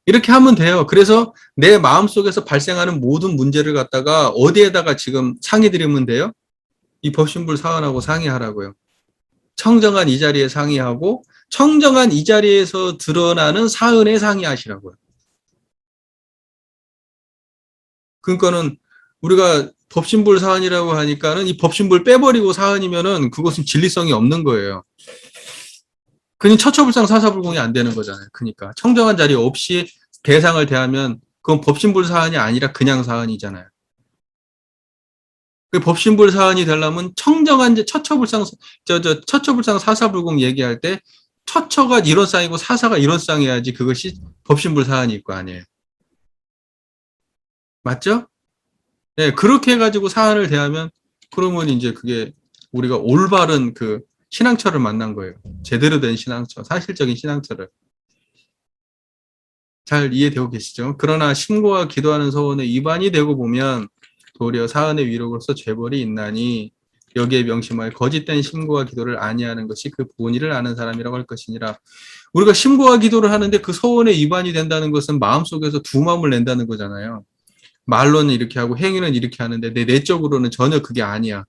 이렇게 하면 돼요. 그래서 내 마음속에서 발생하는 모든 문제를 갖다가 어디에다가 지금 상의 드리면 돼요? 이 법신불 사안하고 상의하라고요. 청정한 이 자리에 상의하고 청정한 이 자리에서 드러나는 사은에 상의하시라고요. 그러니까는 우리가 법신불 사안이라고 하니까는 이 법신불 빼버리고 사안이면은 그것은 진리성이 없는 거예요. 그냥 처처불상 사사불공이 안 되는 거잖아요. 그러니까 청정한 자리 없이 대상을 대하면 그건 법신불 사안이 아니라 그냥 사안이잖아요. 그 법신불 사안이 되려면 청정한 처처불상 처처불상 사사불공 얘기할 때 처처가 이론상이고 사사가 이론상이어야지 그것이 법신불 사안일 거 아니에요. 맞죠? 네, 그렇게 해가지고 사안을 대하면 그러면 이제 그게 우리가 올바른 그 신앙처를 만난 거예요. 제대로 된 신앙처, 사실적인 신앙처를. 잘 이해되고 계시죠? 그러나 신고와 기도하는 서원의 위반이 되고 보면 도리어 사은의 위로로서 죄벌이 있나니 여기에 명심하여 거짓된 신고와 기도를 아니하는 것이 그 본의를 아는 사람이라고 할 것이니라. 우리가 신고와 기도를 하는데 그 서원의 위반이 된다는 것은 마음속에서 두 마음을 낸다는 거잖아요. 말로는 이렇게 하고 행위는 이렇게 하는데 내 내적으로는 전혀 그게 아니야.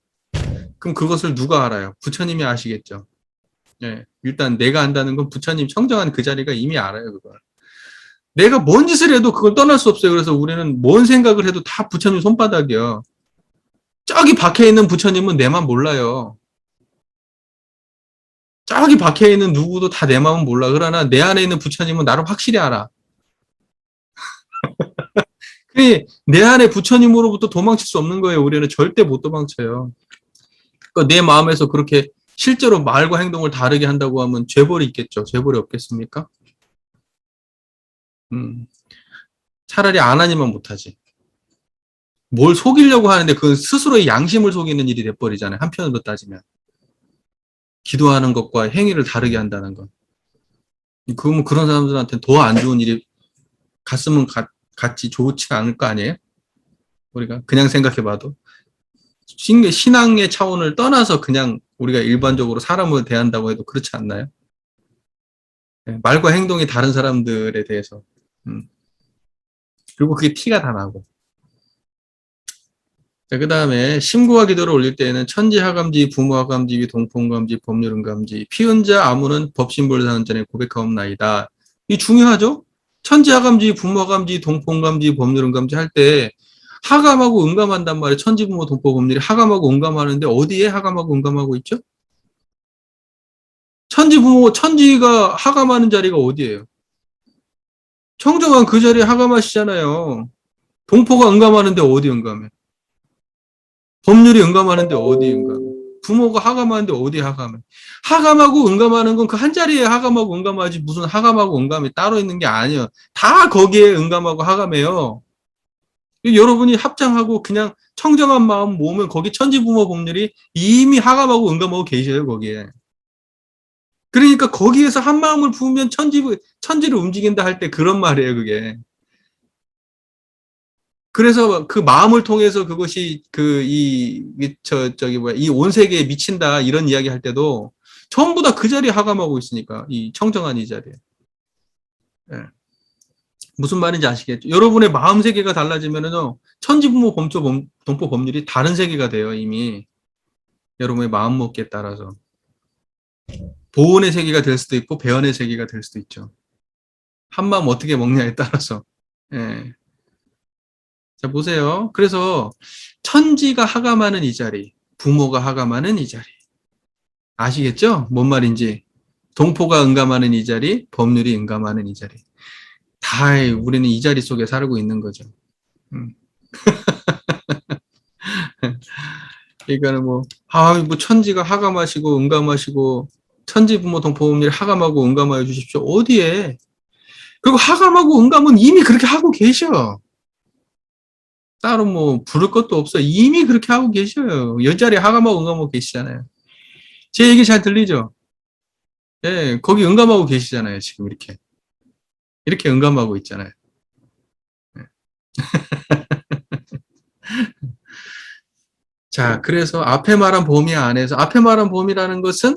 그럼 그것을 누가 알아요? 부처님이 아시겠죠. 예, 일단 내가 안다는 건 부처님 청정한 그 자리가 이미 알아요, 그걸. 내가 뭔 짓을 해도 그걸 떠날 수 없어요. 그래서 우리는 뭔 생각을 해도 다 부처님 손바닥이요. 저기 박혀있는 부처님은 내만 몰라요. 저기 박혀있는 누구도 다 내 마음은 몰라. 그러나 내 안에 있는 부처님은 나를 확실히 알아. 내 안에 부처님으로부터 도망칠 수 없는 거예요. 우리는 절대 못 도망쳐요. 그러니까 내 마음에서 그렇게 실제로 말과 행동을 다르게 한다고 하면 죄벌이 있겠죠. 죄벌이 없겠습니까? 차라리 안 하니만 못하지. 뭘 속이려고 하는데 그 스스로의 양심을 속이는 일이 돼버리잖아요. 한편으로 따지면. 기도하는 것과 행위를 다르게 한다는 건. 그러면 그런 사람들한테는 더 안 좋은 일이 갔으면 같이 좋지가 않을 거 아니에요? 우리가 그냥 생각해봐도. 신앙의 차원을 떠나서 그냥 우리가 일반적으로 사람을 대한다고 해도 그렇지 않나요? 말과 행동이 다른 사람들에 대해서. 그리고 그게 티가 다 나고. 자, 그 다음에 심구와 기도를 올릴 때에는 천지하감지, 부모하감지, 동포감지, 법률은감지, 피은자 아무는 법신불사는 전에 고백하옵나이다. 이 중요하죠? 천지하감지, 부모하감지, 동포감지, 법률은감지 할 때 하감하고 응감한단 말이에요. 천지, 부모, 동포, 법률이 하감하고 응감하는데 어디에 하감하고 응감하고 있죠? 천지, 부모, 천지가 하감하는 자리가 어디예요? 청정한 그 자리에 하감하시잖아요. 동포가 응감하는데 어디 응감해? 법률이 응감하는데 어디 응감해? 부모가 하감하는데 어디 하감해? 하감하고 응감하는 건 그 한 자리에 하감하고 응감하지 무슨 하감하고 응감이 따로 있는 게 아니에요. 다 거기에 응감하고 하감해요. 여러분이 합장하고 그냥 청정한 마음 모으면 거기 천지부모 법률이 이미 하감하고 응감하고 계셔요, 거기에. 그러니까 거기에서 한 마음을 부으면 천지를 움직인다 할 때 그런 말이에요, 그게. 그래서 그 마음을 통해서 그것이 이 온 세계에 미친다 이런 이야기 할 때도 전부 다 그 자리에 하감하고 있으니까 이 청정한 이 자리에. 예. 무슨 말인지 아시겠죠? 여러분의 마음 세계가 달라지면은요 천지부모 동포 법률이 다른 세계가 돼요 이미. 여러분의 마음 먹기에 따라서 보온의 세계가 될 수도 있고 배연의 세계가 될 수도 있죠. 한 마음 어떻게 먹냐에 따라서. 예. 자, 보세요. 그래서 천지가 하감하는 이 자리, 부모가 하감하는 이 자리. 아시겠죠? 뭔 말인지. 동포가 응감하는 이 자리, 법률이 응감하는 이 자리. 다 우리는 이 자리 속에 살고 있는 거죠. 그러니까는 뭐 천지가 하감하시고 응감하시고 천지 부모 동포 법률 하감하고 응감하여 주십시오. 어디에? 그리고 하감하고 응감은 이미 그렇게 하고 계셔. 따로 뭐 부를 것도 없어. 이미 그렇게 하고 계셔요. 옆자리에 하감하고 응감하고 계시잖아요. 제 얘기 잘 들리죠? 예, 거기 응감하고 계시잖아요. 지금 이렇게 응감하고 있잖아요. 예. 자, 그래서 앞에 말한 범위 안에서 앞에 말한 범위라는 것은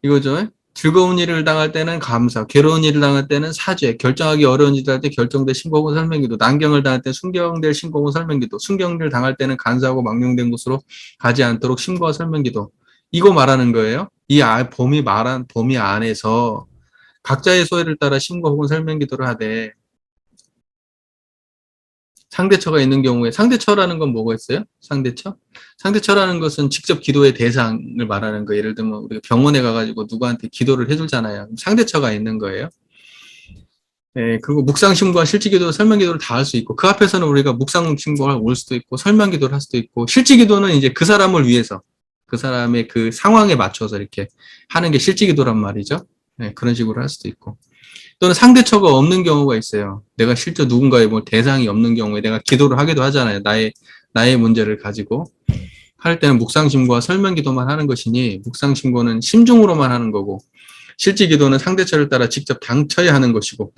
이거죠. 즐거운 일을 당할 때는 감사, 괴로운 일을 당할 때는 사죄, 결정하기 어려운 일을 할 때 결정될 신고고 설명기도, 난경을 당할 때 순경될 신고고 설명기도, 순경을 당할 때는 간사하고 망령된 곳으로 가지 않도록 신고와 설명기도. 이거 말하는 거예요. 이 범위 말한 범위 안에서 각자의 소회를 따라 신고 혹은 설명기도를 하되 상대처가 있는 경우에 상대처라는 건 뭐가 있어요? 상대처? 상대처라는 것은 직접 기도의 대상을 말하는 거예요. 예를 들면 우리가 병원에 가가지고 누구한테 기도를 해주잖아요. 상대처가 있는 거예요. 네, 그리고 묵상신고와 실지기도, 설명기도를 다 할 수 있고 그 앞에서는 우리가 묵상신고를 올 수도 있고 설명기도를 할 수도 있고 실지기도는 이제 그 사람을 위해서 그 사람의 그 상황에 맞춰서 이렇게 하는 게 실지기도란 말이죠. 네, 그런 식으로 할 수도 있고 또는 상대처가 없는 경우가 있어요. 내가 실제 누군가의 뭐 대상이 없는 경우에 내가 기도를 하기도 하잖아요. 나의 문제를 가지고. 할 때는 묵상심고와 설명기도만 하는 것이니 묵상심고는 심중으로만 하는 거고 실지기도는 상대처를 따라 직접 당쳐야 하는 것이고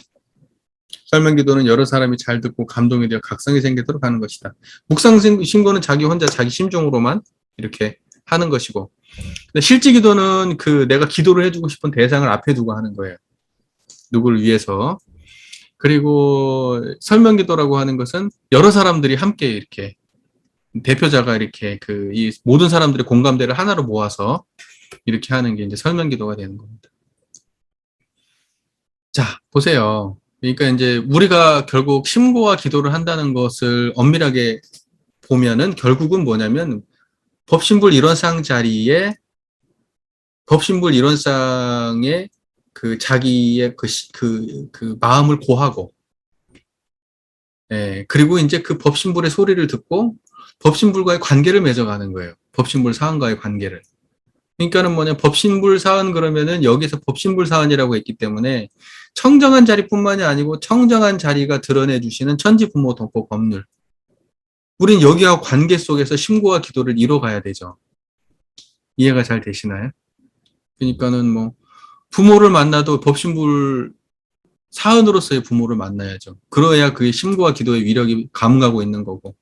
설명기도는 여러 사람이 잘 듣고 감동이 되어 각성이 생기도록 하는 것이다. 묵상심고는 자기 혼자 자기 심중으로만 이렇게 하는 것이고 근데 실지기도는 그 내가 기도를 해주고 싶은 대상을 앞에 두고 하는 거예요. 누구를 위해서. 그리고 설명기도라고 하는 것은 여러 사람들이 함께 이렇게 대표자가 이렇게 이 모든 사람들의 공감대를 하나로 모아서 이렇게 하는 게 이제 설명기도가 되는 겁니다. 자, 보세요. 그러니까 이제 우리가 결국 심고와 기도를 한다는 것을 엄밀하게 보면은 결국은 뭐냐면 법신불 일원상 자리에 법신불 일원상의 그 자기의 그 마음을 고하고, 예, 그리고 이제 그 법신불의 소리를 듣고 법신불과의 관계를 맺어가는 거예요. 법신불 사안과의 관계를. 그러니까는 뭐냐, 법신불 사안 그러면은 여기서 법신불 사안이라고 했기 때문에 청정한 자리뿐만이 아니고 청정한 자리가 드러내 주시는 천지부모 동포 법률. 우린 여기와 관계 속에서 심고와 기도를 이뤄가야 되죠. 이해가 잘 되시나요? 그러니까는 뭐 부모를 만나도 법신불 사은으로서의 부모를 만나야죠. 그래야 그의 심고와 기도의 위력이 감가고 있는 거고.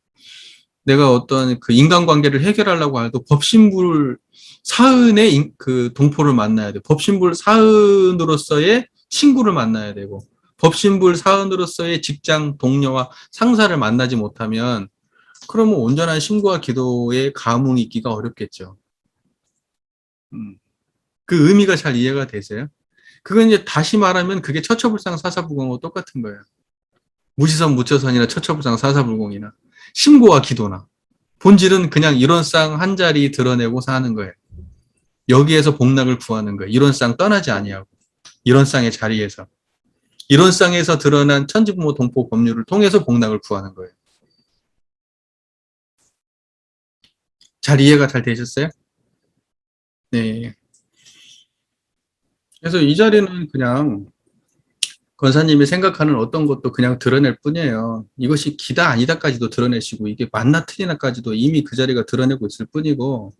내가 어떤 그 인간관계를 해결하려고 해도 법신불 사은의 그 동포를 만나야 돼. 법신불 사은으로서의 친구를 만나야 되고, 법신불 사은으로서의 직장 동료와 상사를 만나지 못하면, 그러면 온전한 심고와 기도의 감흥이 있기가 어렵겠죠. 그 의미가 잘 이해가 되세요? 그건 이제 다시 말하면 그게 처처불상 사사불공하고 똑같은 거예요. 무시선 무처선이나 처처불상 사사불공이나 심고와 기도나 본질은 그냥 일원상 한 자리 드러내고 사는 거예요. 여기에서 복락을 구하는 거예요. 일원상 떠나지 아니하고 일원상의 자리에서 일원상에서 드러난 천지부모 동포 법률을 통해서 복락을 구하는 거예요. 잘 이해가 잘 되셨어요? 네. 그래서 이 자리는 그냥 권사님이 생각하는 어떤 것도 그냥 드러낼 뿐이에요. 이것이 기다 아니다까지도 드러내시고 이게 맞나 틀리나까지도 이미 그 자리가 드러내고 있을 뿐이고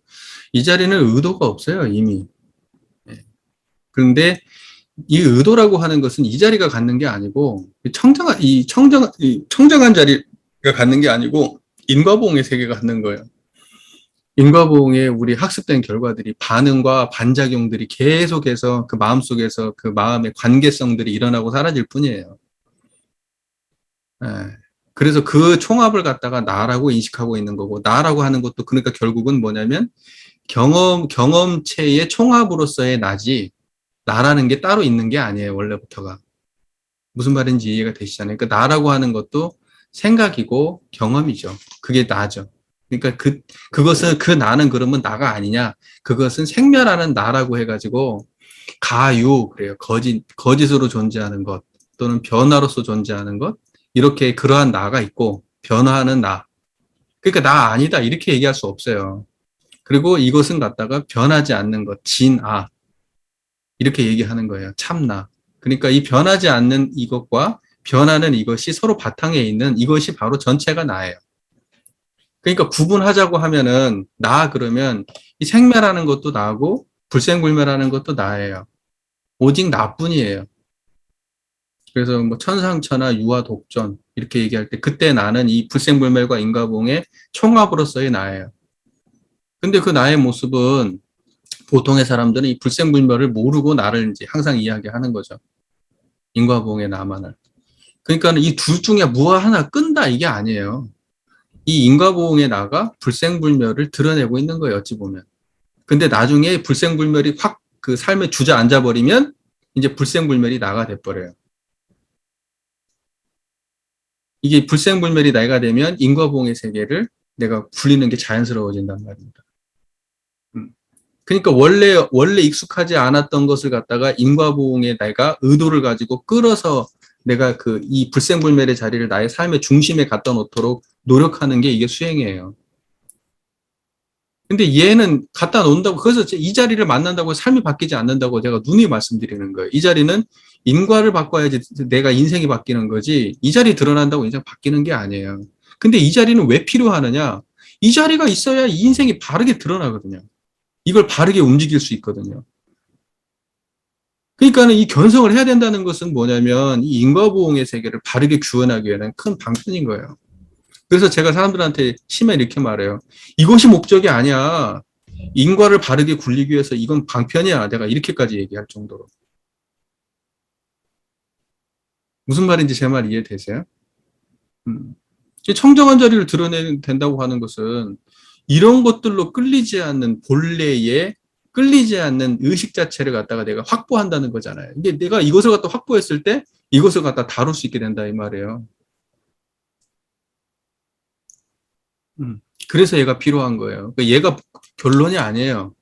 이 자리는 의도가 없어요, 이미. 그런데 이 의도라고 하는 것은 이 자리가 갖는 게 아니고 청정한 자리가 갖는 게 아니고 인과보응의 세계가 갖는 거예요. 인과보응의 우리 학습된 결과들이 반응과 반작용들이 계속해서 그 마음속에서 그 마음의 관계성들이 일어나고 사라질 뿐이에요. 예. 그래서 그 총합을 갖다가 나라고 인식하고 있는 거고, 나라고 하는 것도 그러니까 결국은 뭐냐면 경험체의 총합으로서의 나지, 나라는 게 따로 있는 게 아니에요, 원래부터가. 무슨 말인지 이해가 되시잖아요. 그러니까 나라고 하는 것도 생각이고 경험이죠. 그게 나죠. 그러니까 그것은 그 나는 그러면 나가 아니냐. 그것은 생멸하는 나라고 해가지고 가유, 그래요. 거짓으로 존재하는 것 또는 변화로서 존재하는 것. 이렇게 그러한 나가 있고 변화하는 나. 그러니까 나 아니다. 이렇게 얘기할 수 없어요. 그리고 이것은 갖다가 변하지 않는 것, 진아. 이렇게 얘기하는 거예요. 참나. 그러니까 이 변하지 않는 이것과 변하는 이것이 서로 바탕에 있는 이것이 바로 전체가 나예요. 그러니까 구분하자고 하면은 나 그러면 이 생멸하는 것도 나고 불생불멸하는 것도 나예요. 오직 나뿐이에요. 그래서 뭐 천상천하 유아 독전 이렇게 얘기할 때 그때 나는 이 불생불멸과 인과봉의 총합으로서의 나예요. 근데 그 나의 모습은 보통의 사람들은 이 불생불멸을 모르고 나를 이제 항상 이야기하는 거죠. 인과봉의 나만을. 그러니까 이 둘 중에 뭐 하나 끈다 이게 아니에요. 이 인과보응의 나가 불생불멸을 드러내고 있는 거예요, 어찌 보면. 근데 나중에 불생불멸이 확 그 삶에 주저앉아 버리면 이제 불생불멸이 나가 돼버려요. 이게 불생불멸이 나가 되면 인과보응의 세계를 내가 굴리는 게 자연스러워진단 말입니다. 그러니까 원래 익숙하지 않았던 것을 갖다가 인과보응의 내가 의도를 가지고 끌어서 내가 이 불생불멸의 자리를 나의 삶의 중심에 갖다 놓도록 노력하는 게 이게 수행이에요. 근데 얘는 갖다 놓는다고, 그래서 이 자리를 만난다고 삶이 바뀌지 않는다고 제가 누누이 말씀드리는 거예요. 이 자리는 인과를 바꿔야지 내가 인생이 바뀌는 거지, 이 자리 드러난다고 인생 바뀌는 게 아니에요. 근데 이 자리는 왜 필요하느냐? 이 자리가 있어야 이 인생이 바르게 드러나거든요. 이걸 바르게 움직일 수 있거든요. 그러니까는 이 견성을 해야 된다는 것은 뭐냐면 이 인과보응의 세계를 바르게 구현하기 위한 큰 방편인 거예요. 그래서 제가 사람들한테 심해 이렇게 말해요. 이것이 목적이 아니야. 인과를 바르게 굴리기 위해서 이건 방편이야. 내가 이렇게까지 얘기할 정도로. 무슨 말인지 제 말 이해되세요? 청정한 자리를 드러내야 된다고 하는 것은 이런 것들로 끌리지 않는 본래의 끌리지 않는 의식 자체를 갖다가 내가 확보한다는 거잖아요. 이게 내가 이것을 갖다 확보했을 때 이것을 갖다 다룰 수 있게 된다 이 말이에요. 그래서 얘가 필요한 거예요. 그러니까 얘가 결론이 아니에요.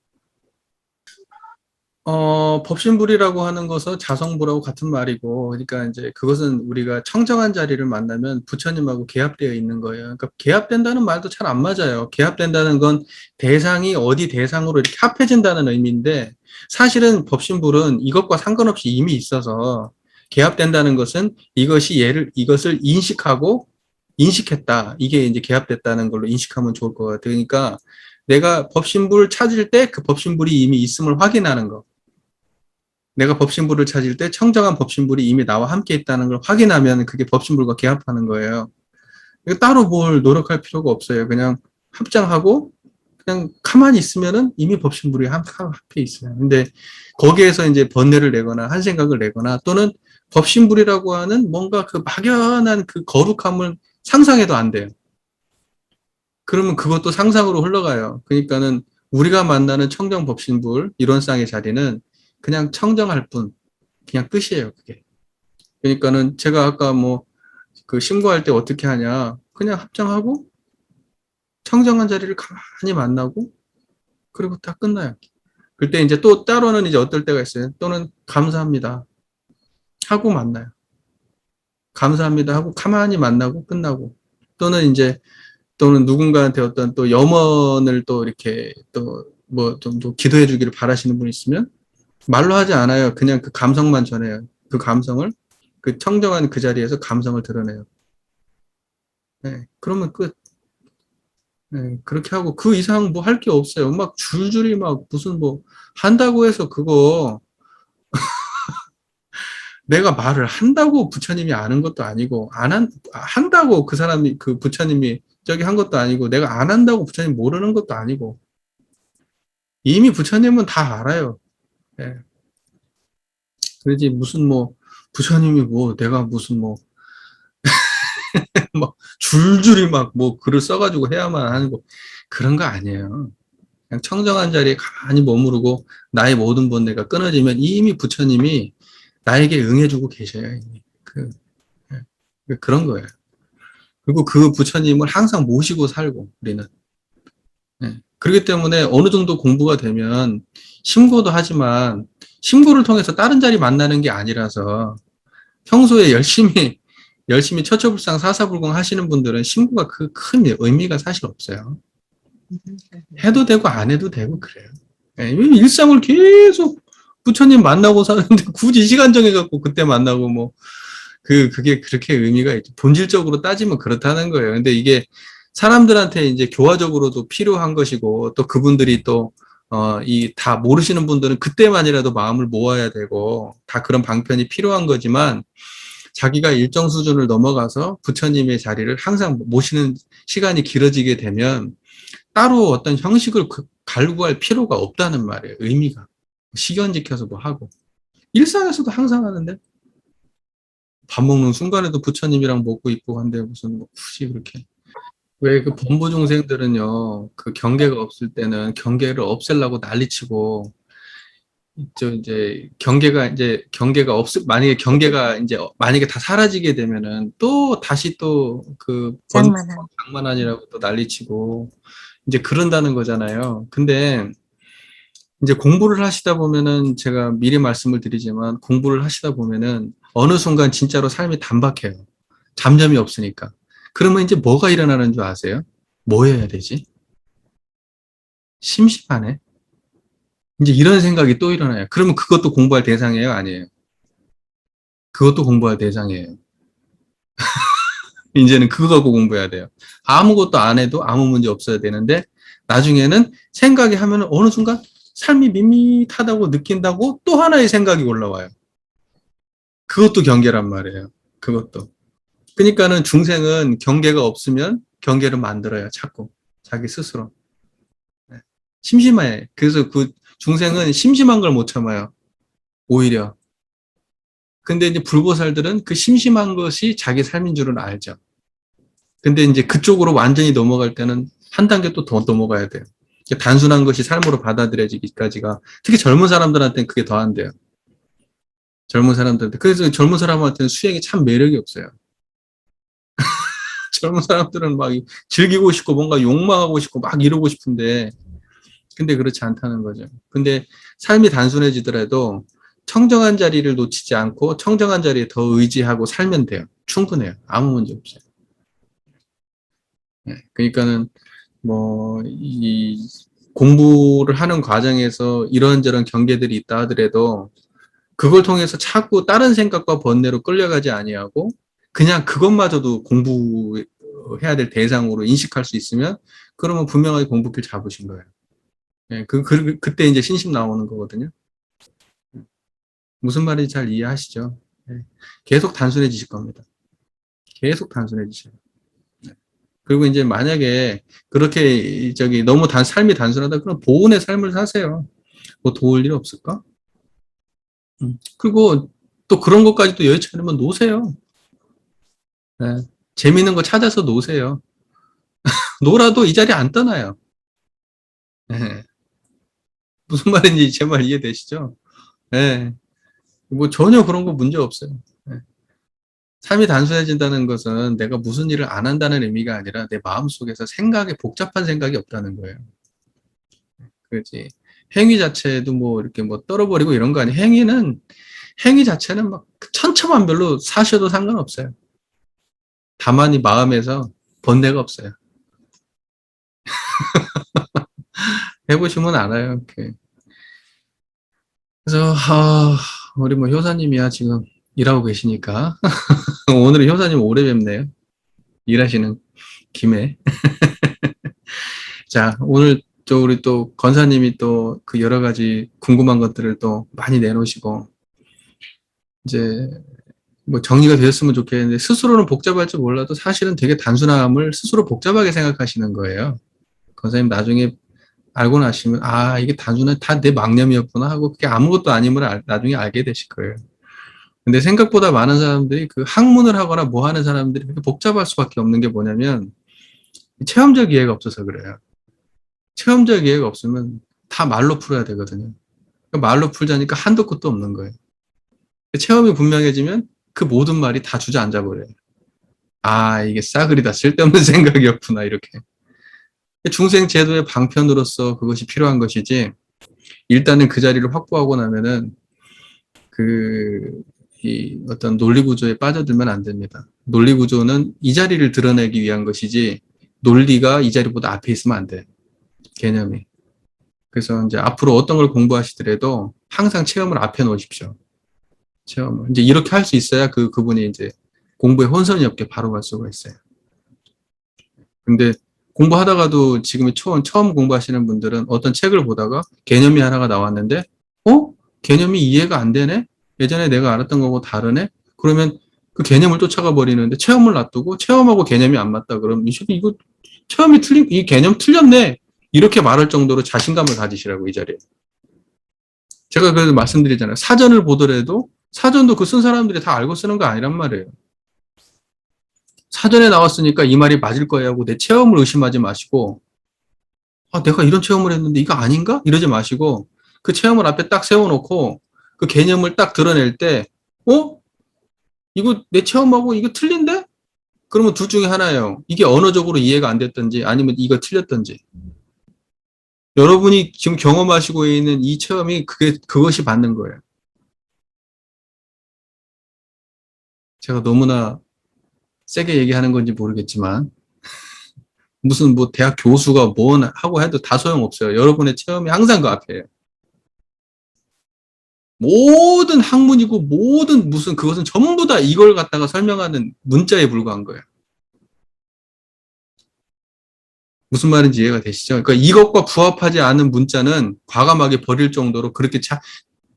법신불이라고 하는 것은 자성불하고 같은 말이고, 그러니까 이제 그것은 우리가 청정한 자리를 만나면 부처님하고 계합되어 있는 거예요. 그러니까 계합된다는 말도 잘 안 맞아요. 계합된다는 건 대상이 어디 대상으로 이렇게 합해진다는 의미인데, 사실은 법신불은 이것과 상관없이 이미 있어서 계합된다는 것은 이것을 인식했다. 이게 이제 계합됐다는 걸로 인식하면 좋을 것 같아요. 그러니까 내가 법신불을 찾을 때 그 법신불이 이미 있음을 확인하는 거. 내가 법신불을 찾을 때 청정한 법신불이 이미 나와 함께 있다는 걸 확인하면 그게 법신불과 계합하는 거예요. 따로 뭘 노력할 필요가 없어요. 그냥 합장하고 그냥 가만히 있으면은 이미 법신불이 함께 있어요. 근데 거기에서 이제 번뇌를 내거나 한 생각을 내거나 또는 법신불이라고 하는 뭔가 그 막연한 그 거룩함을 상상해도 안 돼요. 그러면 그것도 상상으로 흘러가요. 그러니까는 우리가 만나는 청정 법신불 이론상의 자리는 그냥 청정할 뿐, 그냥 끝이에요, 그게. 그러니까는 제가 아까 뭐 그 신고할 때 어떻게 하냐, 그냥 합장하고 청정한 자리를 가만히 만나고 그리고 다 끝나요. 그때 이제 또 따로는 이제 어떨 때가 있어요. 또는 감사합니다 하고 만나요. 감사합니다 하고 가만히 만나고 끝나고 또는 누군가한테 어떤 또 염원을 또 이렇게 또 뭐 좀 기도해 주기를 바라시는 분이 있으면 말로 하지 않아요. 그냥 그 감성만 전해요. 그 감성을 그 청정한 그 자리에서 감성을 드러내요. 네, 그러면 끝. 네, 그렇게 하고 그 이상 뭐 할 게 없어요. 막 줄줄이 막 무슨 뭐 한다고 해서 그거 내가 말을 한다고 부처님이 아는 것도 아니고 한다고 그 사람이 그 부처님이 저기 한 것도 아니고 내가 안 한다고 부처님 모르는 것도 아니고 이미 부처님은 다 알아요. 네. 그러지 무슨 뭐 부처님이 뭐 내가 무슨 뭐 막 줄줄이 막 뭐 글을 써가지고 해야만 하는 거 그런 거 아니에요. 그냥 청정한 자리에 가만히 머무르고 나의 모든 번뇌가 끊어지면 이미 부처님이 나에게 응해주고 계셔요. 이미. 그런 거예요. 그리고 그 부처님을 항상 모시고 살고 우리는. 예. 그렇기 때문에 어느 정도 공부가 되면 심고도 하지만 심고를 통해서 다른 자리 만나는 게 아니라서 평소에 열심히 처처불상 사사불공 하시는 분들은 심고가 그 큰 의미가 사실 없어요. 해도 되고 안 해도 되고 그래요. 예, 일상을 계속 부처님 만나고 사는데 굳이 시간 정해갖고 그때 만나고 뭐 그게 그렇게 의미가 있죠. 본질적으로 따지면 그렇다는 거예요. 근데 이게 사람들한테 이제 교화적으로도 필요한 것이고 또 그분들이 또 이 다 모르시는 분들은 그때만이라도 마음을 모아야 되고 다 그런 방편이 필요한 거지만 자기가 일정 수준을 넘어가서 부처님의 자리를 항상 모시는 시간이 길어지게 되면 따로 어떤 형식을 갈구할 필요가 없다는 말이에요. 의미가. 시간 지켜서 뭐 하고. 일상에서도 항상 하는데 밥 먹는 순간에도 부처님이랑 먹고 있고 한데 무슨 뭐 굳이 그렇게. 왜 그 범부 중생들은요, 그 경계가 없을 때는 경계를 없애려고 난리치고, 경계가 만약에 다 사라지게 되면은 또 다시 또 그 장만한이라고 또 난리치고, 이제 그런다는 거잖아요. 근데 이제 공부를 하시다 보면은 제가 미리 말씀을 드리지만 공부를 하시다 보면은 어느 순간 진짜로 삶이 단박해요. 잡념이 없으니까. 그러면 이제 뭐가 일어나는 줄 아세요? 뭐 해야 되지? 심심하네. 이제 이런 생각이 또 일어나요. 그러면 그것도 공부할 대상이에요? 아니에요? 그것도 공부할 대상이에요. 이제는 그거 갖고 공부해야 돼요. 아무것도 안 해도 아무 문제 없어야 되는데 나중에는 생각이 하면 어느 순간 삶이 밋밋하다고 느낀다고 또 하나의 생각이 올라와요. 그것도 경계란 말이에요. 그것도. 그러니까는 중생은 경계가 없으면 경계를 만들어요. 자꾸. 자기 스스로. 네. 심심해. 그래서 그 중생은 심심한 걸 못 참아요. 오히려. 근데 이제 불보살들은 그 심심한 것이 자기 삶인 줄은 알죠. 근데 이제 그쪽으로 완전히 넘어갈 때는 한 단계 또 더 넘어가야 돼요. 단순한 것이 삶으로 받아들여지기까지가 특히 젊은 사람들한테는 그게 더 안 돼요. 젊은 사람들한테. 그래서 젊은 사람한테는 수행이 참 매력이 없어요. 젊은 사람들은 막 즐기고 싶고 뭔가 욕망하고 싶고 막 이러고 싶은데 근데 그렇지 않다는 거죠. 근데 삶이 단순해지더라도 청정한 자리를 놓치지 않고 청정한 자리에 더 의지하고 살면 돼요. 충분해요. 아무 문제 없어요. 네. 그러니까는 뭐 이 공부를 하는 과정에서 이런저런 경계들이 있다 하더라도 그걸 통해서 자꾸 다른 생각과 번뇌로 끌려가지 아니하고 그냥 그것마저도 공부해야 될 대상으로 인식할 수 있으면 그러면 분명하게 공부길 잡으신 거예요. 네, 그때 이제 신심 나오는 거거든요. 무슨 말인지 잘 이해하시죠? 네. 계속 단순해지실 겁니다. 계속 단순해지셔요. 네. 그리고 이제 만약에 그렇게 너무 삶이 단순하다 그럼 보온의 삶을 사세요. 뭐 도울 일 없을까? 그리고 또 그런 것까지 또 여유치 않으면 노세요. 네. 재밌는 거 찾아서 노세요. 놀아도 이 자리 안 떠나요. 네. 무슨 말인지 제 말 이해되시죠? 네. 뭐 전혀 그런 거 문제 없어요. 네. 삶이 단순해진다는 것은 내가 무슨 일을 안 한다는 의미가 아니라 내 마음속에서 복잡한 생각이 없다는 거예요. 그렇지. 행위 자체도 뭐 이렇게 뭐 떨어버리고 이런 거 아니에요. 행위 자체는 막 천차만별로 사셔도 상관없어요. 다만 이 마음에서 번뇌가 없어요. 해보시면 알아요. 이렇게. 그래서 우리 뭐 효사님이야 지금 일하고 계시니까 오늘은 효사님 오래 뵙네요. 일하시는 김에. 자, 오늘 또 우리 또 권사님이 또 그 여러 가지 궁금한 것들을 또 많이 내놓으시고 이제 뭐 정리가 되었으면 좋겠는데 스스로는 복잡할 줄 몰라도 사실은 되게 단순함을 스스로 복잡하게 생각하시는 거예요. 권사님 나중에 알고 나시면 이게 단순한 다 내 망념이었구나 하고 그게 아무것도 아님을 나중에 알게 되실 거예요. 근데 생각보다 많은 사람들이 그 학문을 하거나 뭐 하는 사람들이 그렇게 복잡할 수밖에 없는 게 뭐냐면 체험적 이해가 없어서 그래요. 체험적 이해가 없으면 다 말로 풀어야 되거든요. 그러니까 말로 풀자니까 한도 끝도 없는 거예요. 체험이 분명해지면 그 모든 말이 다 주저앉아 버려요. 이게 싸그리다 쓸데없는 생각이었구나 이렇게. 중생 제도의 방편으로서 그것이 필요한 것이지 일단은 그 자리를 확보하고 나면은 이 어떤 논리 구조에 빠져들면 안 됩니다. 논리 구조는 이 자리를 드러내기 위한 것이지 논리가 이 자리보다 앞에 있으면 안 돼. 개념이. 그래서 이제 앞으로 어떤 걸 공부하시더라도 항상 체험을 앞에 놓으십시오. 체험을. 이제 이렇게 할 수 있어야 그분이 이제 공부에 혼선이 없게 바로 갈 수가 있어요. 근데 공부하다가도 지금 처음 공부하시는 분들은 어떤 책을 보다가 개념이 하나가 나왔는데, 개념이 이해가 안 되네? 예전에 내가 알았던 거고 다르네? 그러면 그 개념을 쫓아가 버리는데 체험을 놔두고 체험하고 개념이 안 맞다 그러면 이거 체험이 이 개념 틀렸네. 이렇게 말할 정도로 자신감을 가지시라고 이 자리에. 제가 그래서 말씀드리잖아요. 사전을 보더라도 사전도 그 쓴 사람들이 다 알고 쓰는 거 아니란 말이에요. 사전에 나왔으니까 이 말이 맞을 거야 하고 내 체험을 의심하지 마시고 내가 이런 체험을 했는데 이거 아닌가? 이러지 마시고 그 체험을 앞에 딱 세워놓고 그 개념을 딱 드러낼 때 이거 내 체험하고 이거 틀린데? 그러면 둘 중에 하나예요. 이게 언어적으로 이해가 안 됐든지 아니면 이거 틀렸든지. 여러분이 지금 경험하시고 있는 이 체험이 그것이 맞는 거예요. 제가 너무나 세게 얘기하는 건지 모르겠지만 무슨 뭐 대학 교수가 뭐 하고 해도 다 소용없어요. 여러분의 체험이 항상 그 앞에요. 모든 학문이고 모든 무슨 그것은 전부 다 이걸 갖다가 설명하는 문자에 불과한 거예요. 무슨 말인지 이해가 되시죠? 그러니까 이것과 부합하지 않은 문자는 과감하게 버릴 정도로 그렇게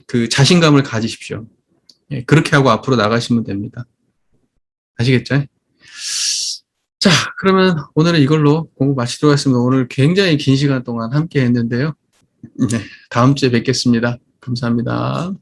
그 자신감을 가지십시오. 예, 그렇게 하고 앞으로 나가시면 됩니다. 아시겠죠? 자, 그러면 오늘은 이걸로 공부 마치도록 하겠습니다. 오늘 굉장히 긴 시간 동안 함께 했는데요. 네, 다음 주에 뵙겠습니다. 감사합니다.